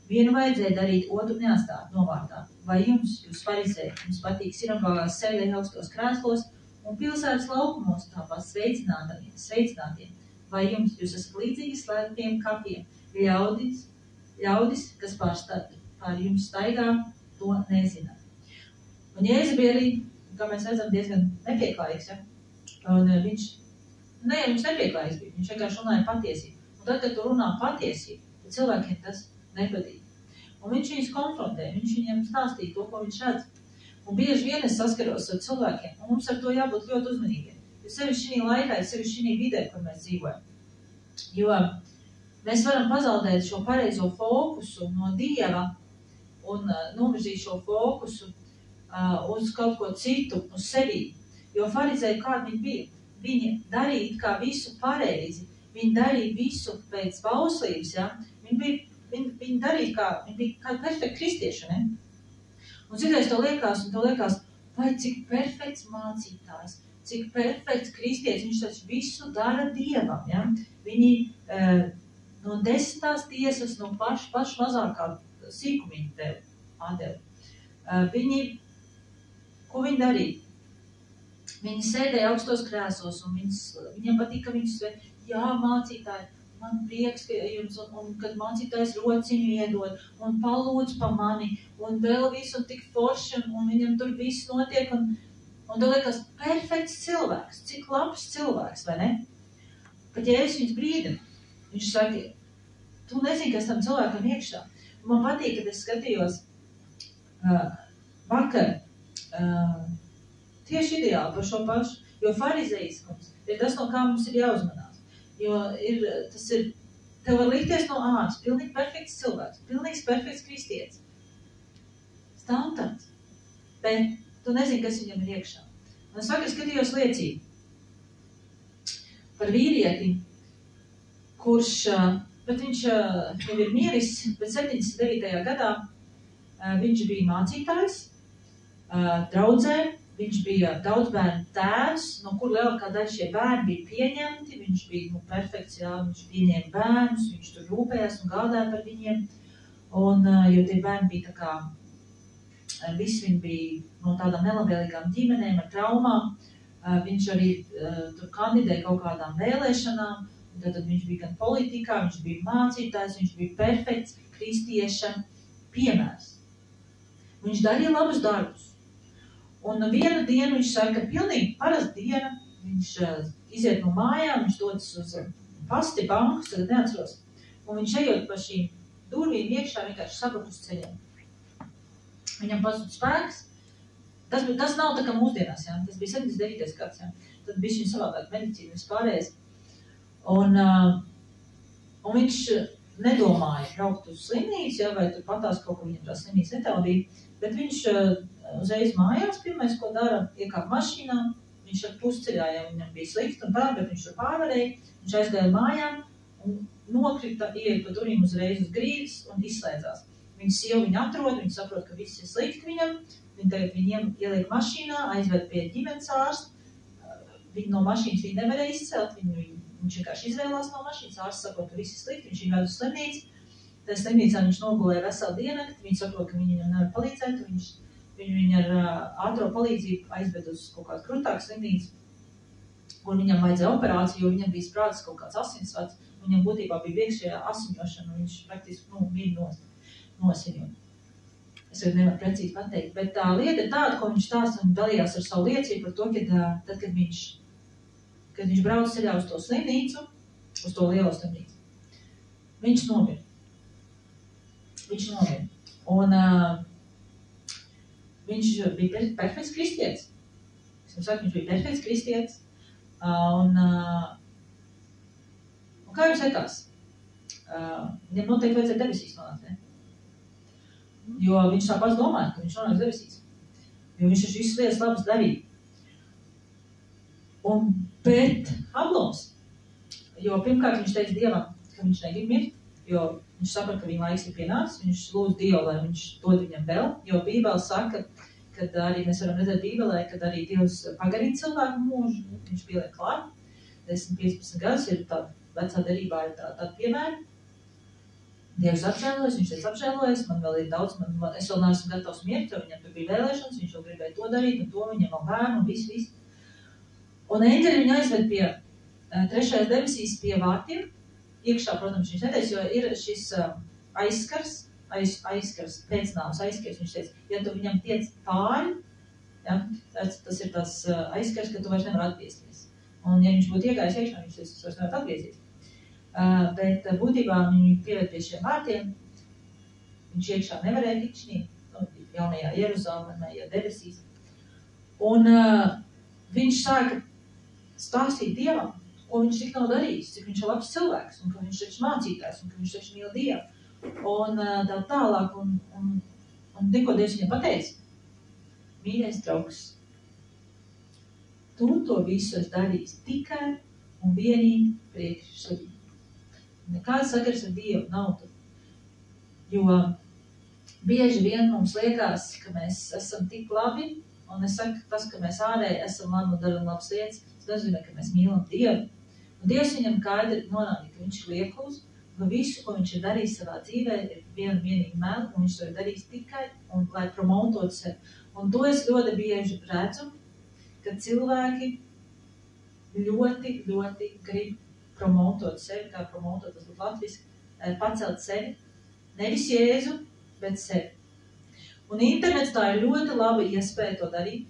A: Vienu vajadzēja darīt, otru neatstāt novārtā. Vai jums, jūs farizēji, jums patīk sinagogās sēdēt augstos krēslos un pilsētas laukumos tāpat sveicinātiem? Vai jums, jūs esat līdzīgi slēptiem kapiem, ļaudis, kas pār jums staigā, to nezina? Un Jēzus bija arī, kā mēs redzam, diezgan nepieklājīgs, ja? Un viņš nepieklājīgs bija, viņš vienkārši runāja patiesību. Un tad, kad tu runā patiesību, tad cilvēkiem tas nepatīk. Un viņš viņus konfrontē, viņš viņiem stāstīja to, ko viņš redz. Un bieži vien es saskaros ar cilvēkiem, un mums ar to jābūt ļoti uzmanīgiem. Jo sevišķi šī laikā, sevišķi šī vidē, kur mēs dzīvojam. Jo mēs varam pazaudēt šo pareizo fokusu no Dieva un novirzīt šo fokusu uz kaut ko citu, uz sevi. Jo farizēji, kādi viņi bija? Viņi darīja kā visu pareizi, viņi darīja visu pēc bauslības, ja? Viņi darīja viņi bija kā perfekti kristieši, ne? Un citreiz to liekas, vai cik perfekts mācītājs, cik perfekts kristietis, viņš taču visu dara Dievam, ja? Viņi no 10. tiesas, no paša mazākā sīkumiņa atdeva. Ko viņi darīja? Viņi sēdēja augstos krēsos, un viņiem patīk, ka viņus jā, mācītāji, man prieks, ka jums, un kad mācītājs rociņu iedod, un palūdz pa mani, un vēl visu, un tik forši, un viņam tur viss notiek, un tev liekas, perfekts cilvēks, cik labs cilvēks, vai ne? Pat Jēzus viņus brīdina, viņš saka, tu nezini, kas tam cilvēkam iekšā. Man patīk, kad es skatījos vakar, tieši ideāli par šo pašu, jo farizeiskums ir tas, no kā mums ir jāuzmanās. Jo tev var likties no ādas, pilnīgi perfekts cilvēks, pilnīgs perfekts kristietis. Standarts. Bet tu nezini, kas viņam ir iekšā. Un es vakar skatījos liecību par vīrieti, kurš, bet viņš jau ir miris, bet 79. gadā viņš bija mācītājs, draudzē, viņš bija daudz bērnu tēvs, no kur lielākā daļa šie bērni bija pieņemti, viņš bija perfekts, jā, viņš pieņēma bērnus, viņš tur rūpējās un gādāja par viņiem, un jo tie bērni bija tā kā, visi viņi bija no tādām nelabvēlīgām ģimenēm ar traumām, viņš arī tur kandidēja kaut kādām vēlēšanām, un tad viņš bija gan politikā, viņš bija mācītājs, viņš bija perfekts kristieša piemērs. Viņš darīja labus darbus. Un vienu dienu viņš saka, ka pilnīgi parasta diena, viņš iziet no mājām, viņš dodas uz pasti bankus, tagad neatceros, un viņš ejot pa šīm durvīm iekšā vienkārši sabruka uz ceļiem. Viņam pazūd spēks. Tas nav tā kā mūsdienās, jā. Tas bija 79. gads, jā. Tad bija šī savādāk medicīna vispārējais. Un viņš nedomāja braukt uz slimnīcu, jā, vai tur patās kaut ko viņam tā slimnīca netaudīja, bet viņš uzreiz mājās, pirmais, ko dara, iekāp mašīnā, viņš ar pusceļā, ja viņam bija slikti un tā, bet viņš tur pārvarēja, viņš aizgāja mājām un nokrita, ieja pa durvīm uzreiz uz grīdas un izslēdzās. Viņa sieva viņu atrod, viņa saprot, ka viss ir slikti viņam, viņa tagad viņiem ieliek mašīnā, aizved pie ģimenes ārsta, viņa no mašīnas viņa nevarēja izcelt, viņš vienkārši izvēlās no mašīnas, ārsts saprot, ka viss ir slikti, viņš viņu ved uz slimnīcu, tad slimnīcā viņš nogulēja veselu diennakti, viņi saprot, ka viņi viņam nevar palīdzēt, viņu ar ātro palīdzību aizved uz kaut kādu krūtāku slimnīcu, un viņam vajadzēja operāciju, jo viņam bija sprādzis kaut kāds asinsvads, viņam būtībā bija iekšējā asiņošana, un viņš praktiski mīja nosiņot. Es jau nevaru precīzi pateikt, bet tā lieta ir tāda, ko viņš stāsta un dalījās ar savu liecību par to, kad viņš brauc ceļā uz to slimnīcu, uz to lielo slimnīcu. Viņš nomira. Un viņš bija perfekts kristietis. Es jums saku, viņš bija perfekts kristietis. Un kā jums likās? Viņam noteikti vajadzēja debesīs nonākt, ne? Jo viņš tāpēc domāja, ka viņš nonāks debesīs. Jo viņš visas lietas labas darīja. Bet Ablons, jo pirmkārt viņš teica Dievam, ka viņš negrib mirt, jo viņš saprot, ka viņa laiks ir pienācis, viņš lūdz Dievu, lai viņš dod viņam vēl, jo Bībele saka, kad arī mēs varam redzēt Bībelē, kad arī Dievs pagarina cilvēku mūžu, viņš pieliek klāt. 10-15 gadus ir tāda vecā derībā ir tāda piemēra. Dievs apžēlojas, viņš teica apžēlojas, man vēl ir daudz, es vēl neesmu gatavs mirt, jo viņam tur bija vēlēšanas, viņš vēl gribēja to darīt, un to viņam vēl bērnu, un viss. Un eņģeļi viņu aizved pie 3. debesīs pie vārtiem. Iekšā, protams, viņš neteica, jo ir šis aizskars, pēcnāvs aizskars, viņš teica, ja tu viņam tiec pāri, ja, tas ir tas aizskars, ka tu vairs nevar atgriezties. Un ja viņš būtu iegājis iekšā, viņš vairs nevar atgriezties. Bet būtībā viņu pieved pie šiem vārtiem, viņš iekšā nevarēja tikt jaunajā Jeruzalemē, ja debesīs. Un viņš sāka stāstīt Dievam, ko viņš tik nav darījis, cik viņš ir labs cilvēks, un ka viņš taču mācītājs, un ka viņš taču mīl Dievu. Un tā tālāk, un tikko Dievs viņam pateica, mīļais draugs, tu to visu esi darījis tikai un vienīgi priekš sevi. Nekāds sakars ar Dievu nav tur. Jo bieži vien mums liekas, ka mēs esam tik labi, un es saku, tas, ka mēs ārēji esam labi un daram labas lietas, tas nozīmē, ka mēs mīlam Dievu. Un Dievs viņam skaidri norādīja, ka viņš ir lieklus, ka visu, ko viņš ir darījis savā dzīvē, ir vienīgi meli, un viņš to ir darījis tikai, un lai promotot sevi. Un to es ļoti bieži redzu, ka cilvēki ļoti grib promotot sevi, kā promotot, tas būtu latviski, pacelt sevi, nevis Jēzu, bet sevi. Un internets tā ir ļoti laba iespēja to darīt.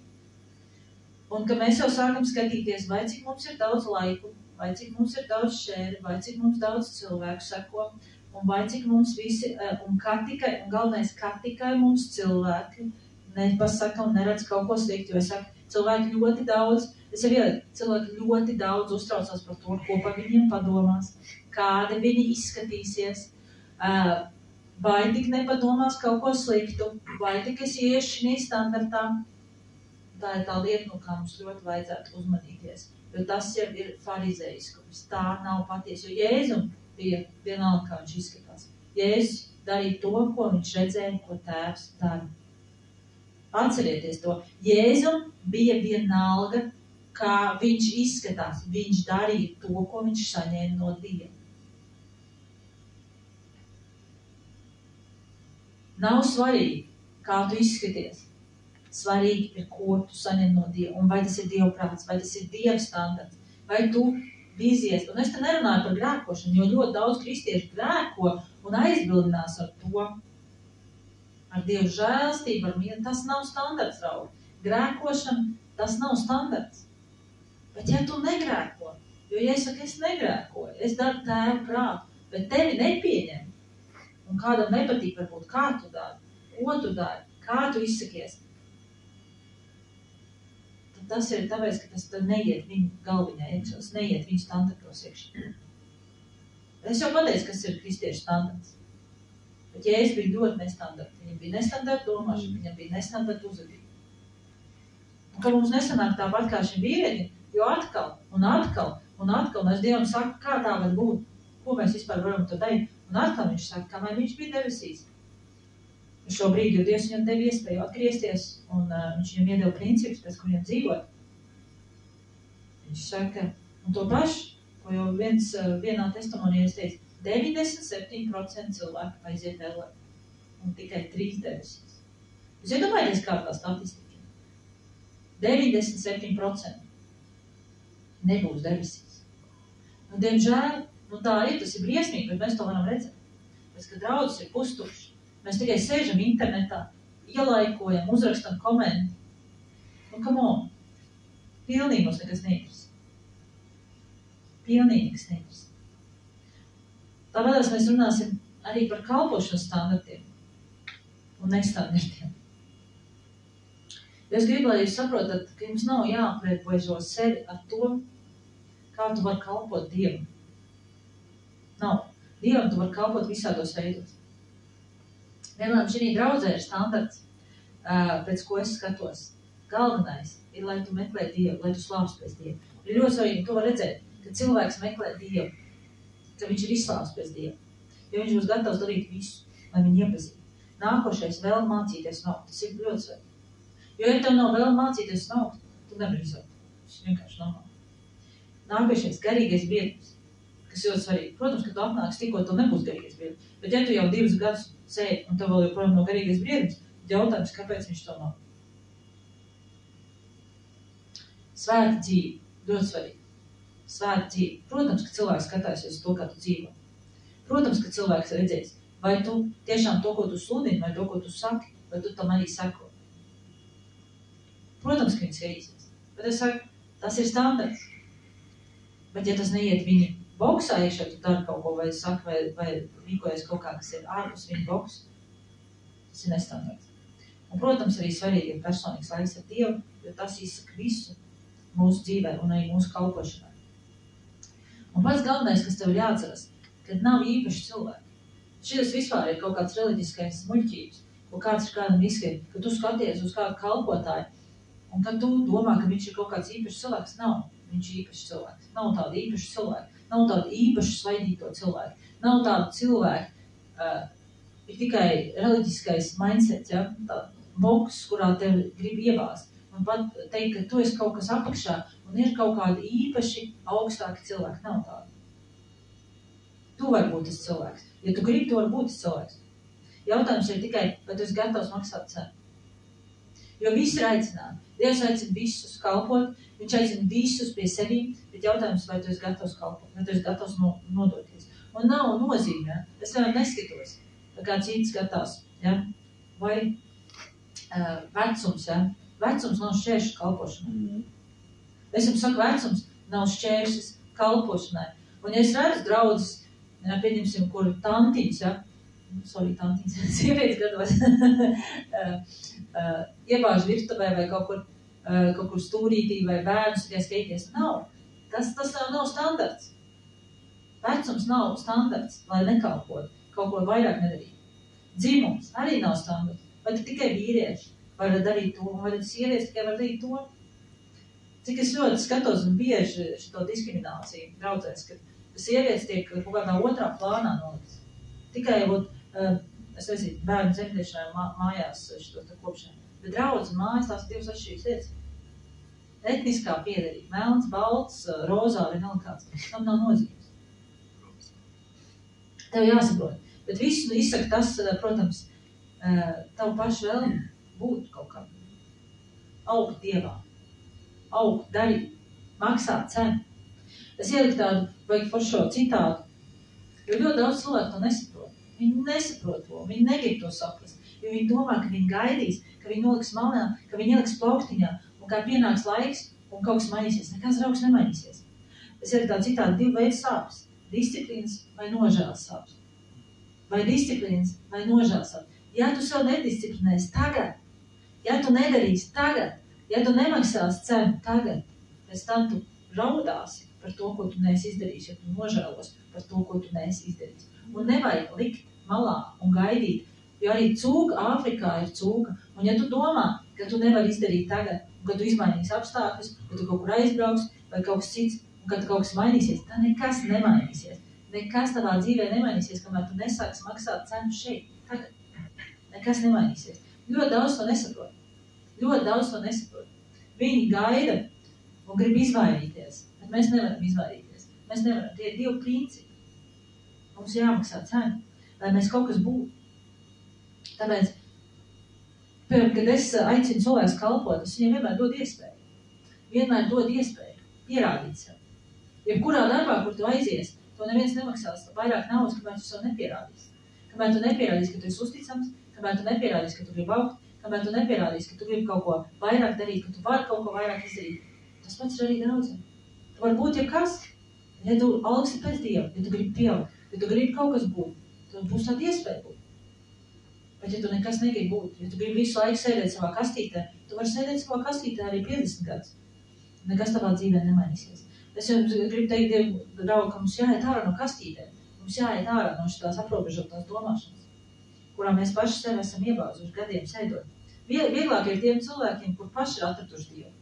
A: Un ka mēs jau sākam skatīties, vai cik mums ir daudz laiku, vai cik mums ir daudz šēri, vai cik mums daudz cilvēku seko, un vai cik mums visi, un galvenais, kā tikai mums cilvēki nepasaka un neredz kaut ko slikti, jo es saku, cilvēki ļoti daudz uztraucās par to, ko par viņiem padomās, kādi viņi izskatīsies, vai tik nepadomās kaut ko sliktu, vai tik es iešu šī standartā. Tā ir tā lieta, no kā mums ļoti vajadzētu uzmanīties, jo tas jau ir farizeiskums, tā nav patiesa, jo Jēzum bija vienalga, kā viņš izskatās. Jēzus darīja to, ko viņš redzēja, ko Tēvs dara. Atcerieties to, Jēzum bija vienalga, kā viņš izskatās, viņš darīja to, ko viņš saņēma no Dieva. Nav svarīgi, kā tu izskaties. Svarīgi ir, ko tu saņem no Dieva, un vai tas ir Dieva prāts, vai tas ir Dieva standarts, vai tu vizies. Un es te nerunāju par grēkošanu, jo ļoti daudz kristiešu grēko un aizbildinās ar to, ar Dievu žēlstību, ar mīlu. Tas nav standarts, draugi. Grēkošana, tas nav standarts. Bet ja tu negrēko, jo ja es saku, es negrēkoju, es daru Tēva prātu, bet tevi nepieņem, un kādam nepatīk varbūt, kā tu dari, ko tu dari, kā tu izsakies, tas ir tāpēc, ka tas neiet viņu galviņā iekšā, tas neiet viņu standartos iekšā. Es jau pateicu, kas ir kristiešu standarts. Bet Jēzus bija ļoti nestandarta. Viņam bija nestandarta domāšana, viņam bija nestandarta uzvedība. Un ka mums nesanāk tāpat kā šim vīrietim, jo atkal mēs Dievam saka, kā tā var būt, ko mēs vispār varam to darīt. Un atkal viņš saka, kamēr viņš bija debesīs. Šobrīd, jo Dievs viņam deva iespēju atgriezties, un viņš viņam iedeva principus, pēc kuriem dzīvot. Viņš saka, un to pašu, ko jau vienā testimonijā teica, 97% cilvēku aiziet vēlēt, un tikai 3 debesīs. Jūs iedomājaties, kā tā statistika? 97% nebūs debesīs. Un, diemžēl, tā ir, tas ir briesmīgi, bet mēs to varam redzēt. Pēc, ka draudzes ir pustuši. Mēs tikai sēžam internetā, ielaikojam, uzrakstam komentu. Un come on, pilnīgi mums nekas neinteresē. Pilnīgi nekas neinteresē. Tāpēc mēs runāsim arī par kalpošanas standartiem un nestandartiem. Es gribu, lai jūs saprotat, ka jums nav jāapliekožo sevi ar to, kā tu vari kalpot Dievam. Nav. Dievam tu vari kalpot visādos veidos. Vienmēr šī draudzē ir standarts, pēc ko es skatos. Galvenais ir, lai tu meklē Dievu, lai tu slāvs pēc Dievu. Ir ļoti svarīgi, tu var redzēt, ka cilvēks meklē Dievu, ka viņš ir izslāvs pēc Dievu. Jo viņš būs gatavs darīt visu, lai viņu iepazītu. Nākošais vēl mācīties nav, tas ir ļoti svarīgi. Jo, ja tev nav vēl mācīties naukt, tu nevari izaugt. Tas vienkārši nav. Nākošais, garīgais briedums, kas ļoti svarīgi. Protams, ka tu apnāks tikko, tev nebūs garīgais briedums. Bet ja tu jau 2 gadus sēdi un tev vēl joprojām nav garīgais briedums, jautājums, kāpēc viņš to nav? Svēta dzīve, ļoti svarīgi. Svēta dzīve. Protams, ka cilvēks skatāsies uz to, kā tu dzīvo. Protams, ka cilvēks redzēs, vai tu tiešām to, ko tu sludini, vai to, ko tu saki, vai tu tam arī sako. Protams, ka viņi skatīsies. Bet es saku, tas ir standarts. Bet ja tas neiet viņa boksā iekšā, tu dari kaut ko, vai saka, vai rīkojies kaut kā, kas ir ārpus viņa boks, tas ir nestandarts. Un, protams, arī svarīgi ir personīgs laiks ar Dievu, jo tas izsaka visu mūsu dzīvē un arī mūsu kalpošanai. Un pats galvenais, kas tev ir jāatceras, kad nav īpaši cilvēki. Šitas vispār ir kaut kāds reliģiskais muļķības, ko kāds ir kādam izskatīt, ka tu skaties uz kādu kalpotāju, un kad tu domā, ka viņš ir kaut kāds īpašs cilvēks, nav viņš īpašs cilvēks. Nav tāda īpaša cilvēka, nav tāda īpaša svaidīto cilvēku, nav tāda cilvēka, ir tikai reliģiskais mindset, ja? Tā boks, kurā tev grib iebāzt. Un pat teikt, ka tu esi kaut kas apakšā un ir kaut kādi īpaši augstāki cilvēki, nav tāda. Tu vari būt tas cilvēks. Ja tu gribi, tu vari būt tas cilvēks. Jautājums ir tikai, vai tu esi gatavs maksāt cenu. Jo visi ir aicināti. Dievs aicina visus kalpot, viņš aicina visus pie sevīm, bet jautājums, vai tu esi gatavs kalpot, vai tu esi gatavs nodoties. Un nav nozīme, ja? Es vienam neskatos, kā cits skatās, ja? Vai vecums, ja? Vecums nav šķēršs kalpošanai. Es jums saku, vecums nav šķēršs kalpošanai. Un ja es redzu draudzes, ja, pieņemsim, kur tantiņas, ja? Tantiņas, sievietes gados, iebāž virtuvē vai kaut kur stūrītī vai bērnus tikai skaities. Nav. Tas nav standarts. Vecums nav standarts, lai nekalpot, kaut ko vairāk nedarīt. Dzimums arī nav standarts. Vai tikai vīrieši var darīt to, vai sievietes tikai var darīt to? Cik es ļoti skatos un bieži šito diskrimināciju draudzēs, ka sievietes tiek kaut kādā otrā plānā noliktas. Tikai es nezinu, bērnu zemdiešanai mājās šito kopšanai. Bet draudz un mājas tās ir 2 atšķirīgas lietas. Etniskā piederība, melns, balts, rozā vai nelikāds. Tam nav nozīmes. Tev jāsaprot. Bet visu izsaka tas, protams, tavu pašu vēl būt kaut kā. Augt Dievā. Augt, darīt, maksāt cenu. Es ieliku tādu, vajag par šo citātu, jo ļoti daudz cilvēku to nesaprot. Viņi nesaprot to, viņi negrib to saprast, jo viņi domā, ka viņi gaidīs, ka viņi noliks malnā, ka viņi ieliks plauktiņā, un kā pienāks laiks, un kaut kas mainīsies. Nekas draugs nemainīsies. Es ieliku tādu citātu 2 veidu sāpes. Disciplīnas vai nožēlas sāpes. Vai disciplīnas vai nožēlas sāpes. Ja tu sev nedisciplinēsi tagad, ja tu nedarīsi tagad, ja tu nemaksās cenu tagad, pēc tam tu raudāsi par to, ko tu neesi izdarījis, ja tu nožēlos par to, ko tu neesi izdarījis. Un nevajag likt malā un gaidīt, jo arī cūka Āfrikā ir cūka. Un ja tu domā, ka tu nevari izdarīt tagad, un ka tu izmainīsi apstākļus, ka tu kaut kur aizbrauks vai kaut kas cits, un ka tu kaut kas mainīsies, tad nekas nemainīsies. Nekas tavā dzīvē nemainīsies, kamēr tu nesāks maksāt cenu šeit. Tagad. Nekas nemainīsies. Ļoti daudz to nesaprot. Ļoti daudz to nesaprot. Viņi gaida un grib izvairīties, bet mēs nevaram izvairīties. Mēs nevaram. Tie ir 2 principi. Mums jāmaksā cena, lai mēs kaut kas būtu. Tāpēc, piemēram, kad es aicinu cilvēks kalpot, es viņiem vienmēr dod iespēju. Vienmēr dod iespēju pierādīt sev. Jebkurā darbā, kur tu aizies, to neviens nemaksās vairāk naudas, kamēr tu sev nepierādīsi. Kamēr tu nepierādīsi, ka tu esi uzticams, kamēr tu nepierādīsi, ka tu gribi augt, kamēr tu nepierādīsi, ka tu gribi kaut ko vairāk darīt, ka tu vari kaut ko vairāk izdarīt. Tas pats ir arī draudzē. Tu vari būt jebkas, ja tu augsti pēc Dieva, ja tu gribi pieaugt. Ja tu gribi kaut kas būt, tad būs tāda iespēja būt. Bet ja tu nekas negribi būt, ja tu gribi visu laiku sēdēt savā kastītē, tu vari sēdēt savā kastītē arī 50 gadus. Nekas tavā dzīvē nemainīsies. Es jums gribu teikt, Dievu, draugi, ka mums jāiet ārā no kastītēm. Mums jāiet ārā no šitās aprobežotās domāšanas, kurā mēs paši sevi esam iebāzuši gadiem sēdot. Vieglāk ir tiem cilvēkiem, kur paši ir atraduši Dievu.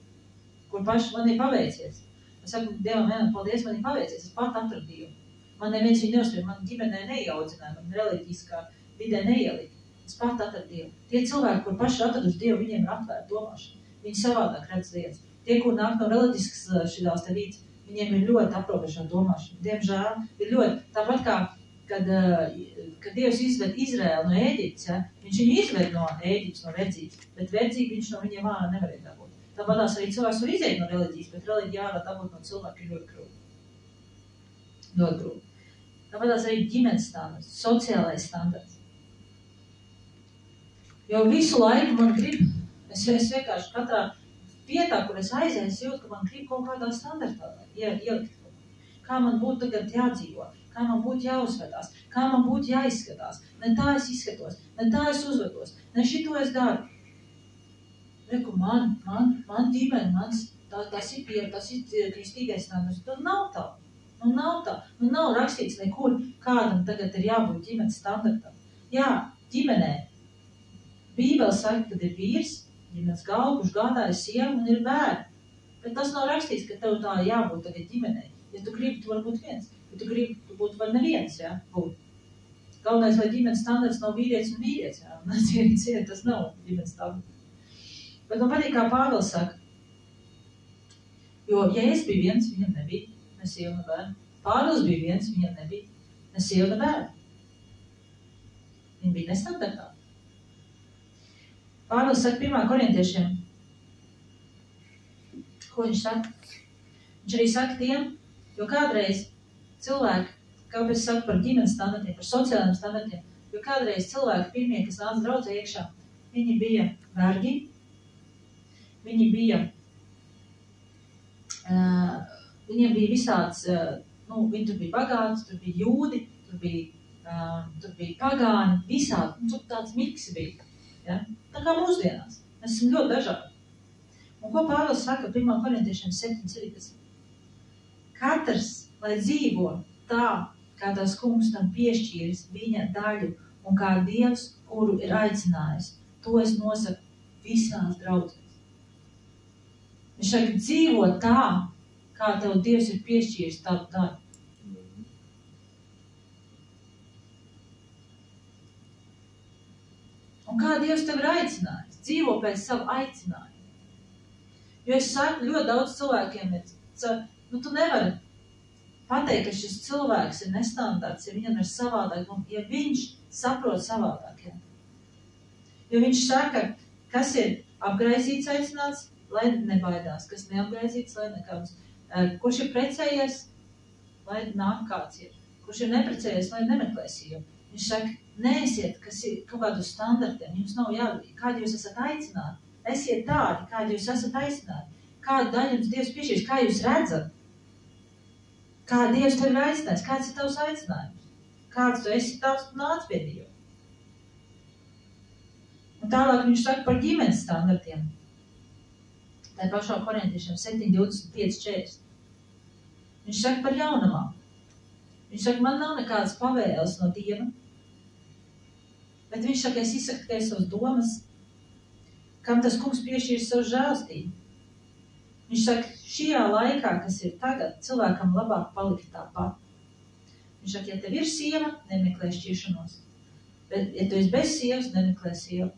A: Kur paši man ir paveicies. Es saku, Dievam, paldies, man ir paveicies, es pat atradu Dievu. Man neviens viņu neuzspēja, man ģimenē neieaudzināja, man reliģiskā vidē neielika. spētu atrast Dievu. Tie cilvēki, kur paši atraduši Dievu, viņiem ir atvērta domāšana. Viņi savādāk redz lietas. Tie, kur nāk no reliģiskas šitās te vīdes, viņiem ir ļoti aprobežota domāšana. Diemžēl ir ļoti, tāpat kā, kad Dievs izved Izraēlu no Ēģiptes, ja, viņš viņu izved no Ēģiptes, no verdzības, bet verdzību viņš no viņiem ārā nevarēja dabūt. Tāpatās arī cilvēks var iziet no reliģijas, bet reliģija ārā dabūt no cilvēka ir ļoti grūti. Ļoti grūti. Tāpatās arī ģimenes standarts, sociālais standarts. Jo visu laiku man grib, es vienkārši katrā vietā, kur es aizēju, es jūtu, ka man grib kaut kādā standartā ielikt. Kā man būtu tagad jādzīvo, kā man būtu jāuzvedās, kā man būtu jāizskatās. Ne tā es izskatos, ne tā es uzvedos, ne šito es daru. Reku, man ģimene, tas ir kristīgais standarts. Nu nav tā. Nu nav rakstīts nekur, kādam tagad ir jābūt ģimenes standartam. Jā, ģimenē. Bībele saka, kad ir vīrs, ģimenes galva, kurš gādāja sievu un ir bērni. Bet tas nav rakstīts, ka tev tā jābūt tagad ģimenei. Ja tu gribi, tu var būt viens. Ja tu gribi, tu būtu var neviens, jā, būt. Galvenais, lai ģimenes standarts nav vīrietis un vīrietis, jā. Tas nav ģimenes standarts. Bet man patīk, kā Pāvils saka. Jo, ja es biju viens, viņam nebija ne sieva, ne bērni. Pāvils bija viens, viņam nebija ne sieva, ne bērni. Viņi bija nestandartā. Pāvils saka 1. korintiešiem, ko viņš saka? Viņš arī saka tiem, jo kādreiz cilvēki, kāpēc saka par ģimenes standartiem, par sociālajiem standartiem, jo kādreiz cilvēki pirmie, kas nāca draudzē iekšā, viņi bija vergi, viņi bija, viņiem bija visāds, viņi tur bija bagāti, tur bija jūdi, tur bija pagāni, visādi, tur tāds miksi bija. Ja? Tā kā mūsdienās. Mēs esam ļoti dažādi. Un ko Pāvils saka 1. korintiešiem 7:17? Katrs, lai dzīvo tā, kā tās kungs tam piešķīris viņa daļu un kā Dievs, kuru ir aicinājis, to es nosaku visās draudzēs. Viņš saka, dzīvo tā, kā tev Dievs ir piešķīris tavu daļu. Un kā Dievs tev ir aicinājis? Dzīvo pēc savu aicinājumu. Jo es saku, ļoti daudz cilvēkiem ir, tu nevari pateikt, ka šis cilvēks ir nestandarts, ja viņam ir savādāk, ja viņš saprot savādāk. Ja. Jo viņš saka, kas ir apgraizīts aicināts, lai nebaidās, kas neapgraizīts, lai nekāds. Kurš ir precējies, lai nāk kāds ir. Kurš ir neprecējies, lai nemeklē sievu. Viņš saka, neesiet, kas ir kaut kādu standartiem, jums nav jādara, kādi jūs esat aicināti. Esiet tādi, kādi jūs esat aicināti. Kādu daļu jums Dievs piešķirs, kā jūs redzat. Kā Dievs tev ir aicinājis, kāds ir tavs aicinājums. Kāds tu esi tavs nāc pie Dieva. Un tālāk viņš saka par ģimenes standartiem. Tā pašā korintiešiem 7:25-40. Viņš saka par jaunamām. Viņš saka, man nav nekādas pavēles no Dieva. Bet viņš saka, es izsaku tikai savas domas, kam tas kungs piešķīra savu žēlstību. Viņš saka, šajā laikā, kas ir tagad, cilvēkam labāk palikt tāpat. Viņš saka, ja tev ir sieva, nemeklē šķiršanos. Bet, ja tu esi bez sievas, nemeklē sievu.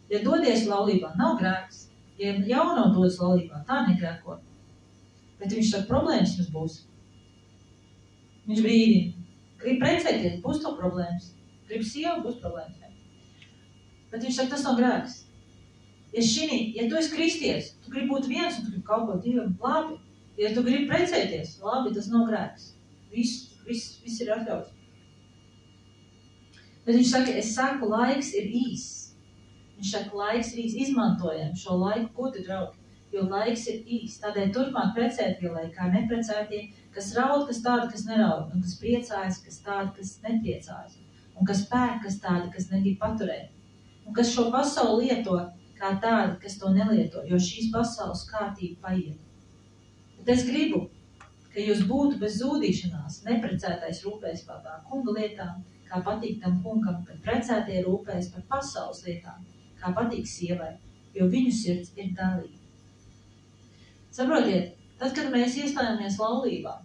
A: Ja dodies laulībā, nav grēks. Ja jauno dodas laulībā, tā negrēko. Bet viņš saka, problēmas jums būs. Viņš brīdina. Grib precēties, būs to problēmas. Grib sievu, būs problēmas. Bet viņš saka, tas nav grēks. Ja tu esi kristietis, tu gribi būt viens un tu gribi kaut ko Dievam, labi. Ja tu gribi precēties, labi, tas nav grēks. Viss ir atļauts. Bet viņš saka, es saku, laiks ir īss. Viņš saka, laiks ir īss. Izmantojam šo laiku gudri, draugi, jo laiks ir īss. Tādēļ turpmāk precētie, lai kā neprecētie, kas raud, kas tādi, kas neraud, un kas priecājas, kas tādi, kas nepriecājas, un kas pērk, kas tādi, kas negrib paturēt, un kas šo pasauli lieto kā tādi, kas to nelieto, jo šīs pasaules kārtība paiet. Bet es gribu, ka jūs būtu bez zūdīšanās, neprecētais rūpēs par tā kunga lietām, kā patīk tam kungam, bet precētie rūpēs par pasaules lietām, kā patīk sievai, jo viņu sirds ir dalīta. Saprotiet, tad, kad mēs iestājāmies laulībā,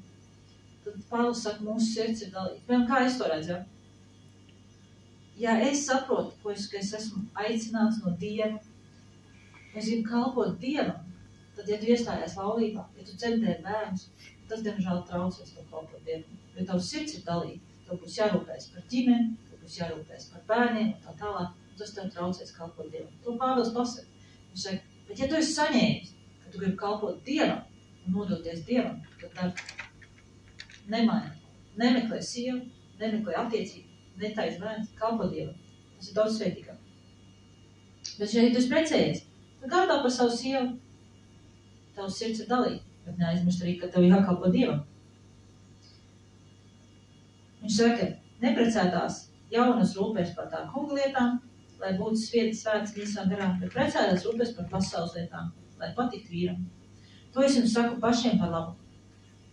A: tad Pāvils saka, mūsu sirds ir dalīta. Piemēram, kā es to redzu? ja es saprotu, ka es esmu aicināts no Dieva, es gribu kalpot Dievam, tad, ja tu iestājies laulībā, ja tu dzemdē bērnus, tas, diemžēl, traucēs to kalpot Dievam. Jo tavs sirds ir dalīta, tev būs jārūpēs par ģimeni, tev būs jārūpēs par bērniem un tā tālāk, un tas tev traucēs kalpot Dievam. To Pāvils pasaka. Viņš saka, bet ja tu esi saņēmis, ka tu gribi kalpot Dievam un nodoties Dievam, tad tā nemaini. Nemeklē sievu, nemeklē attiecību, netais bērns, kalpo Dievam. Tas ir daudz svētīgāk. Bet, ja tu esi precējies, tad gādā par savu sievu. Tavs sirds ir dalīta, bet neaizmirst arī, ka tev jākalpo Dievam. Viņš saka, neprecētās jaunas rūpēs par tā kunga lietām, lai būtu svētas visā garā, bet precētās rūpēs par pasaules lietām, lai patikt vīram. To es jums saku pašiem par labu.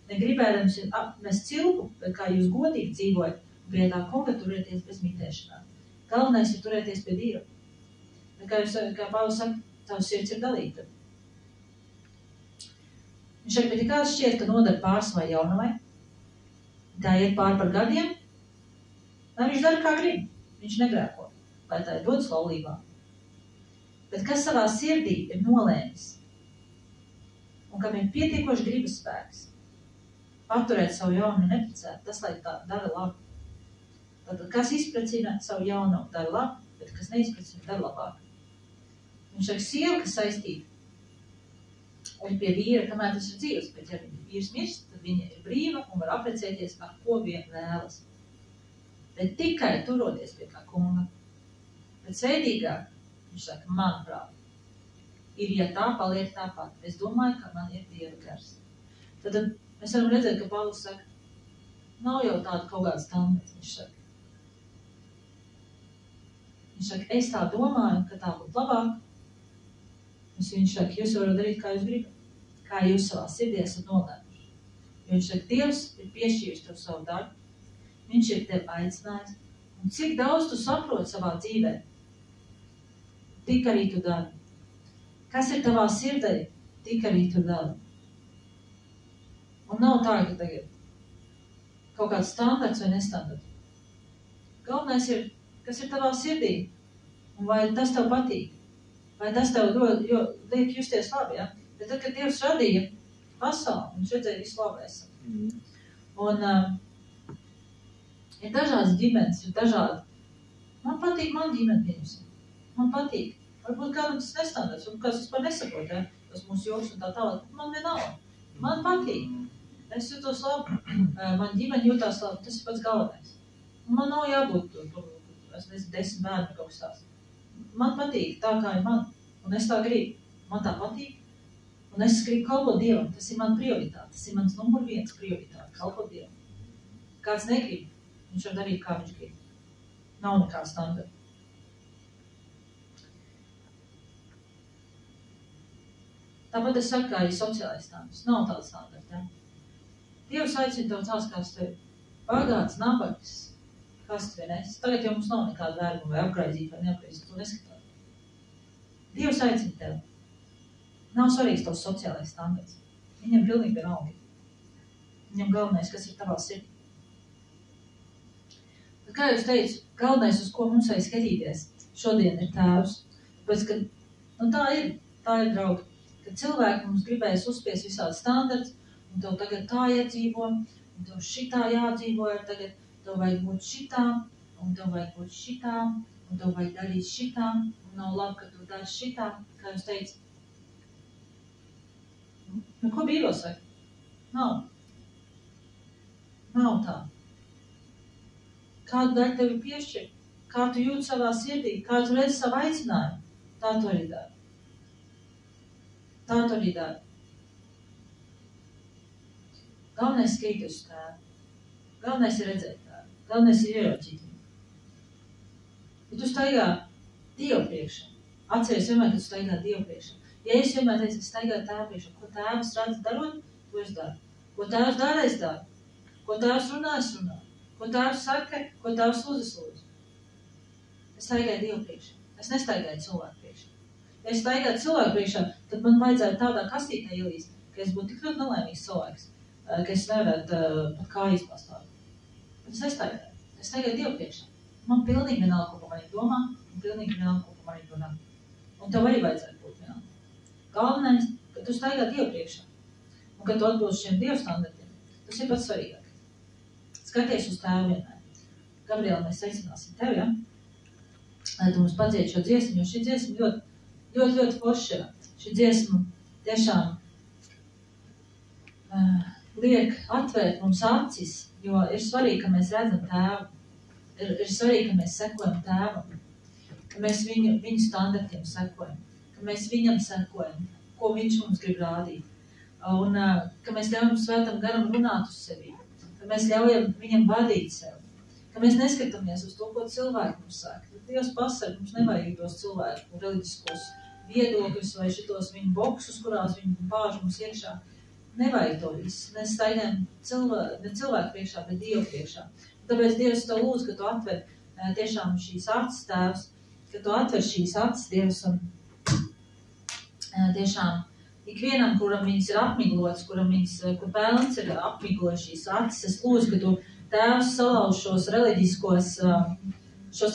A: Negribēdams apmest cilpu, bet kā jūs godīgi dzīvojat, pie tā kunga turēties bez mitēšanā. Galvenais ir turēties pie Dieva. Bet kā Pāvils saka, tavs sirds ir dalīta. Viņš saka, bet ja kāds šķiet, ka nodara pāris vai jaunavai, tā iet pāri par gadiem, lai viņš dara kā grib. Viņš negrēko, lai tā ir dodas laulībā. Bet kas savā sirdī ir nolēmis un kam ir pietiekoši gribas spēks, paturēt savu jaunu neprecēt, tas, lai tā dara labi. Tātad, kas izprecina savu jaunu dara labi, bet kas neizprecina dara labāk. Viņš saka, sieva, kas saistīta, un pie vīra, kamēr tas ir dzīves, bet ja vīrs mirst, tad viņa ir brīva un var aprecēties, ar ko vien vēlas. Bet tikai turoties pie kā kunga. Bet sēdīgāk, viņš saka, manuprāt, ir, ja tā paliek tāpat. Es domāju, ka man ir Dieva gars. Tad mēs varam redzēt, ka Pāvils saka, nav jau tāda kaut kāda standarts, viņš saka, es tā domāju, ka tā būtu labāk. Viņš saka, jūs varat darīt, kā jūs gribat, kā jūs savā sirdī esat nolēmuši. Viņš saka, Dievs ir piešķīris tev savu darbu, viņš ir tevi aicinājis, un cik daudz tu saproti savā dzīvē, tik arī tu dari. Kas ir tavā sirdī, tik arī tu dari. Un nav tā, ka tagad kaut kāds standarts vai nestandarts. Galvenais ir, kas ir tavā sirdī, un vai tas tev patīk. Vai tas tev liek justies labi, ja? Bet tad, kad Dievs radīja pasauli, viņš redzēja visu labu esam. Un ir dažādas ģimenes, ir dažādi. Man patīk man ģimene, pieņemsim. Man patīk. Varbūt kādam tas nestandards, varbūt kāds vispār nesaprot, ja? Tas mūsu joks un tā tālāk. Man vienalga. Man patīk. Es jūtos labi. Man ģimene jūtās labi. Tas ir pats galvenais. Un man nav jābūt tur, es nezinu, 10 bērni kaut kas tās. Man patīk tā, kā ir man, un es tā gribu. Man tā patīk, un es gribu kalpot Dievam. Tas ir man prioritāte, tas ir mans numur 1 prioritāte, kalpot Dievam. Kāds negrib, viņš var darīt, kā viņš grib. Nav nekā standarta. Tāpat es saku, kā arī sociālais standarts. Nav tāda standarta, ja? Dievs aicina tev tāds, kāds tev bagāts, nabags, kas tu vien esi. Tagad jau mums nav nekāda vērma vai apgraizīt vai neapgraizīt, to neskatāt. Dievs aicina tev. Nav svarīgs tavs sociālais standarts. Viņam pilnīgi vienalga. Viņam galvenais, kas ir tavā sirdī. Bet, kā jūs teicu, galvenais, uz ko mums vajag skatīties, šodien ir Tēvs. Tāpēc, ka tā ir, draugi, ka cilvēki mums gribēs uzspies visādi standarts, un tev tagad tā iedzīvo, un tev šitā jādzīvo, tagad tev vajag būt šitām, un tev vajag būt šitām, un tev vajag darīt šitām, un nav labi, ka tu dari šitām, kā jūs teicat. Nu, ko Bībele saka? Nav. Nav tā. Kādu daļu tevi piešķir, kā tu jūti savā sirdī, kā tu redzi savu aicinājumu, tā tu arī dari. Tā tu arī dari. Galvenais skait uz Tēvu. Galvenais ir redzēt Tēvu. Galvenais ir ieraudzīt viņu. Ja tu staigā Dievu priekšā, atceries vienmēr, ka tu staigā Dievu priekšā. Ja es vienmēr teicu, ka staigā Tēvu priekšā, ko Tēvs redz darot, to es daru. Ko Tēvs dara, es daru. Ko Tēvs runā, es runāju. Ko Tēvs saka, ko Tēvs lūdzu. Es staigāju Dievu priekšā. Es nestaigāju cilvēku priekšā. Ja es staigātu cilvēku priekšā, tad man vajadzētu tādā kastītē ielīst, ka es būtu tik ļoti nelaimīgs cilvēks, ka es nevarētu pat kājas pastāvēt. Bet es nestaigāju. Es staigāju Dievu priekšā. Man pilnīgi vienalga, ko par mani domā, un pilnīgi vienalga, ko par mani runā. Un tev arī vajadzētu būt vienalga. Galvenais, ka tu staigā Dievu priekšā. Un kad tu atbilst šiem Dievu standartiem, tas ir pats svarīgākais. Skaties uz tēvu vienmēr. Gabriela, mēs aicināsim tevi, ja? Lai tu mums padzied šo dziesmu, jo šī dziesma ļoti forša. Šī dziesma tiešām liek atvērt mums acis, jo ir svarīgi, ka mēs redzam tēvu. Ir svarīgi, ka mēs sekojam tēvam, ka mēs viņu standartiem sekojam, ka mēs viņam sekojam, ko viņš mums grib rādīt. Un ka mēs ļaujam svētam garam runāt uz sevi, ka mēs ļaujam viņam vadīt sevi, ka mēs neskatāmies uz to, ko cilvēki mums saka. Dievs pasaka, mums nevajag tos cilvēku reliģiskos viedokļus vai šitos viņu boksus, kurās viņi bāž mums iekšā. Nevajag to visu. Mēs staigājam ne cilvēku priekšā, bet Dievu priekšā. Tāpēc Dievs tev lūdz, ka tu atver tiešām šīs acis, Tēvs, ka tu atver šīs acis, Dievs, un tiešām ikvienam, kuram viņas ir apmiglotas, kur pelns ir apmiglojis šīs acis, es lūdzu, ka tu, Tēvs, salauž šos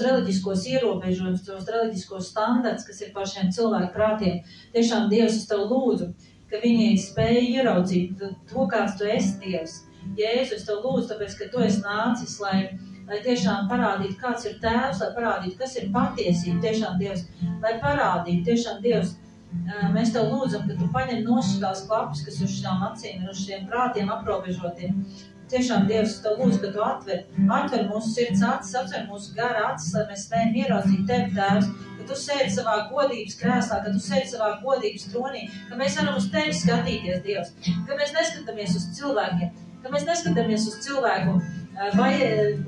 A: reliģiskos ierobežojumus, šos reliģiskos standarts, kas ir par šiem cilvēku prātiem. Tiešām, Dievs, es tev lūdzu, ka viņi spēja ieraudzīt to, kāds tu esi, Dievs. Jēzu, es tev lūdzu, tāpēc, ka tu esi nācis, lai tiešām parādītu, kāds ir Tēvs, lai parādītu, kas ir patiesība, tiešām, Dievs, lai parādītu, tiešām, Dievs, mēs tev lūdzam, ka tu paņem no šitās klapus, kas uz šām acīm ir uz šiem prātiem aprobežotiem. Tiešām, Dievs, es tev lūdzu, ka tu atver mūsu sirds acis, atver mūsu gara acis, lai mēs spējam ieraudzīt tevi, Tēvs, ka tu sēdi savā godības krēslā, ka tu sēdi savā godības tronī, ka mēs varam uz tevi skatīties, Dievs, ka mēs neskatāmies uz cilvēkiem, ka mēs neskatāmies uz cilvēku vai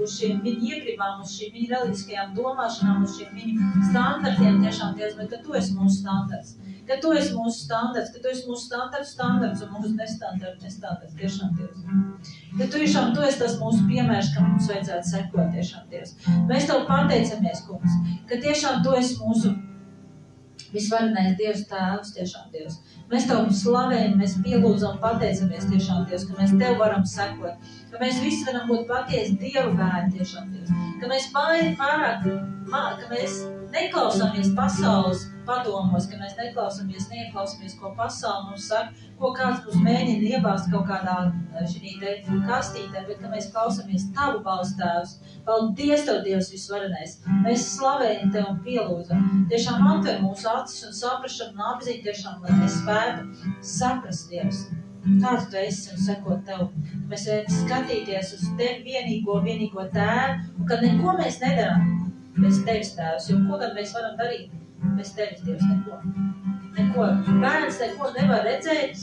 A: uz šiem viņu iegribām, uz šīm viņu reliģiskajām domāšanām, uz šiem viņu standartiem tiešām, Dievs, bet ka tu esi mūsu standarts. Ka tu esi mūsu standarts un mūsu nestandarts, tiešām, Dievs. Ka tu esi tas mūsu piemērs, kam mums vajadzētu sekot, tiešām, Dievs. Mēs tev pateicamies, kungs, ka tiešām tu esi mūsu visvarenais Dievs Tēvs, tiešām, Dievs. Mēs tev slavējam, mēs pielūdzam, pateicamies, tiešām, Dievs, ka mēs tev varam sekot, ka mēs visi varam būt patiesi Dievu bērni, tiešām, Dievs. Ka mēs neklausāmies pasaules padomos, ka mēs neieklausāmies, ko pasaule mums saka, ko kāds mums mēģina iebāzt kaut kādā šī kastītē, bet ka mēs klausāmies tavu balstu, Tēvs. Paldies tev, Dievs, visvarenais. Mēs slavējam tev un pielūdzam. Tiešām atver mūsu acis un saprašam un apzīt tiešām, lai mēs spētu saprast, Dievs, kāds tu esi un sekot tev. Mēs varam skatīties uz tevi vienīgo Tēvu, un kad neko mēs nedarām bez tevis, Tēvs, jo ko tad mēs varam darīt bez tevis, Dievs, neko. Bērns neko nevar redzēt,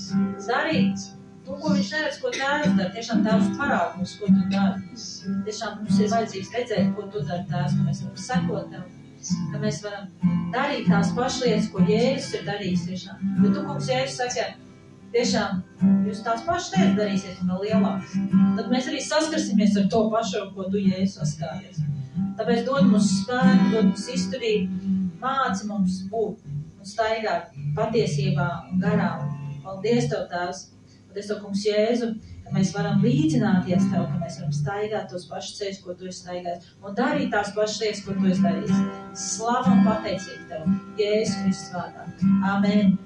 A: darīt. To, ko viņš neredz, ko Tēvs dara, tiešām Tēvs parāda mums, ko tu dari. Tiešām mums ir vajadzīgs redzēt, ko tu dari, Tēvs, ka mēs varam sekot tev, ka mēs varam darīt tās pašas lietas, ko Jēzus ir darījis, tiešām. Bet tu, kungs, Jēzus saka, tiešām, jūs tās pašas lietas darīsiet un vēl lielākas. Tad mēs arī saskarsimies ar to pašu, ko tu, Jēzus, saskāries. Tāpēc dod mums spēku, dod mums izturību, māci mums būt un staigāt patiesībā un garā. Paldies tev, Tēvs. Paldies tev, kungs Jēzu, ka mēs varam līdzināties tev, ka mēs varam staigāt tos pašus ceļus, ko tu esi staigājis, un darīt tās pašas lietas, ko tu esi darījis. Slava un pateicība tev, Jēzus Kristus vārdā. Amen.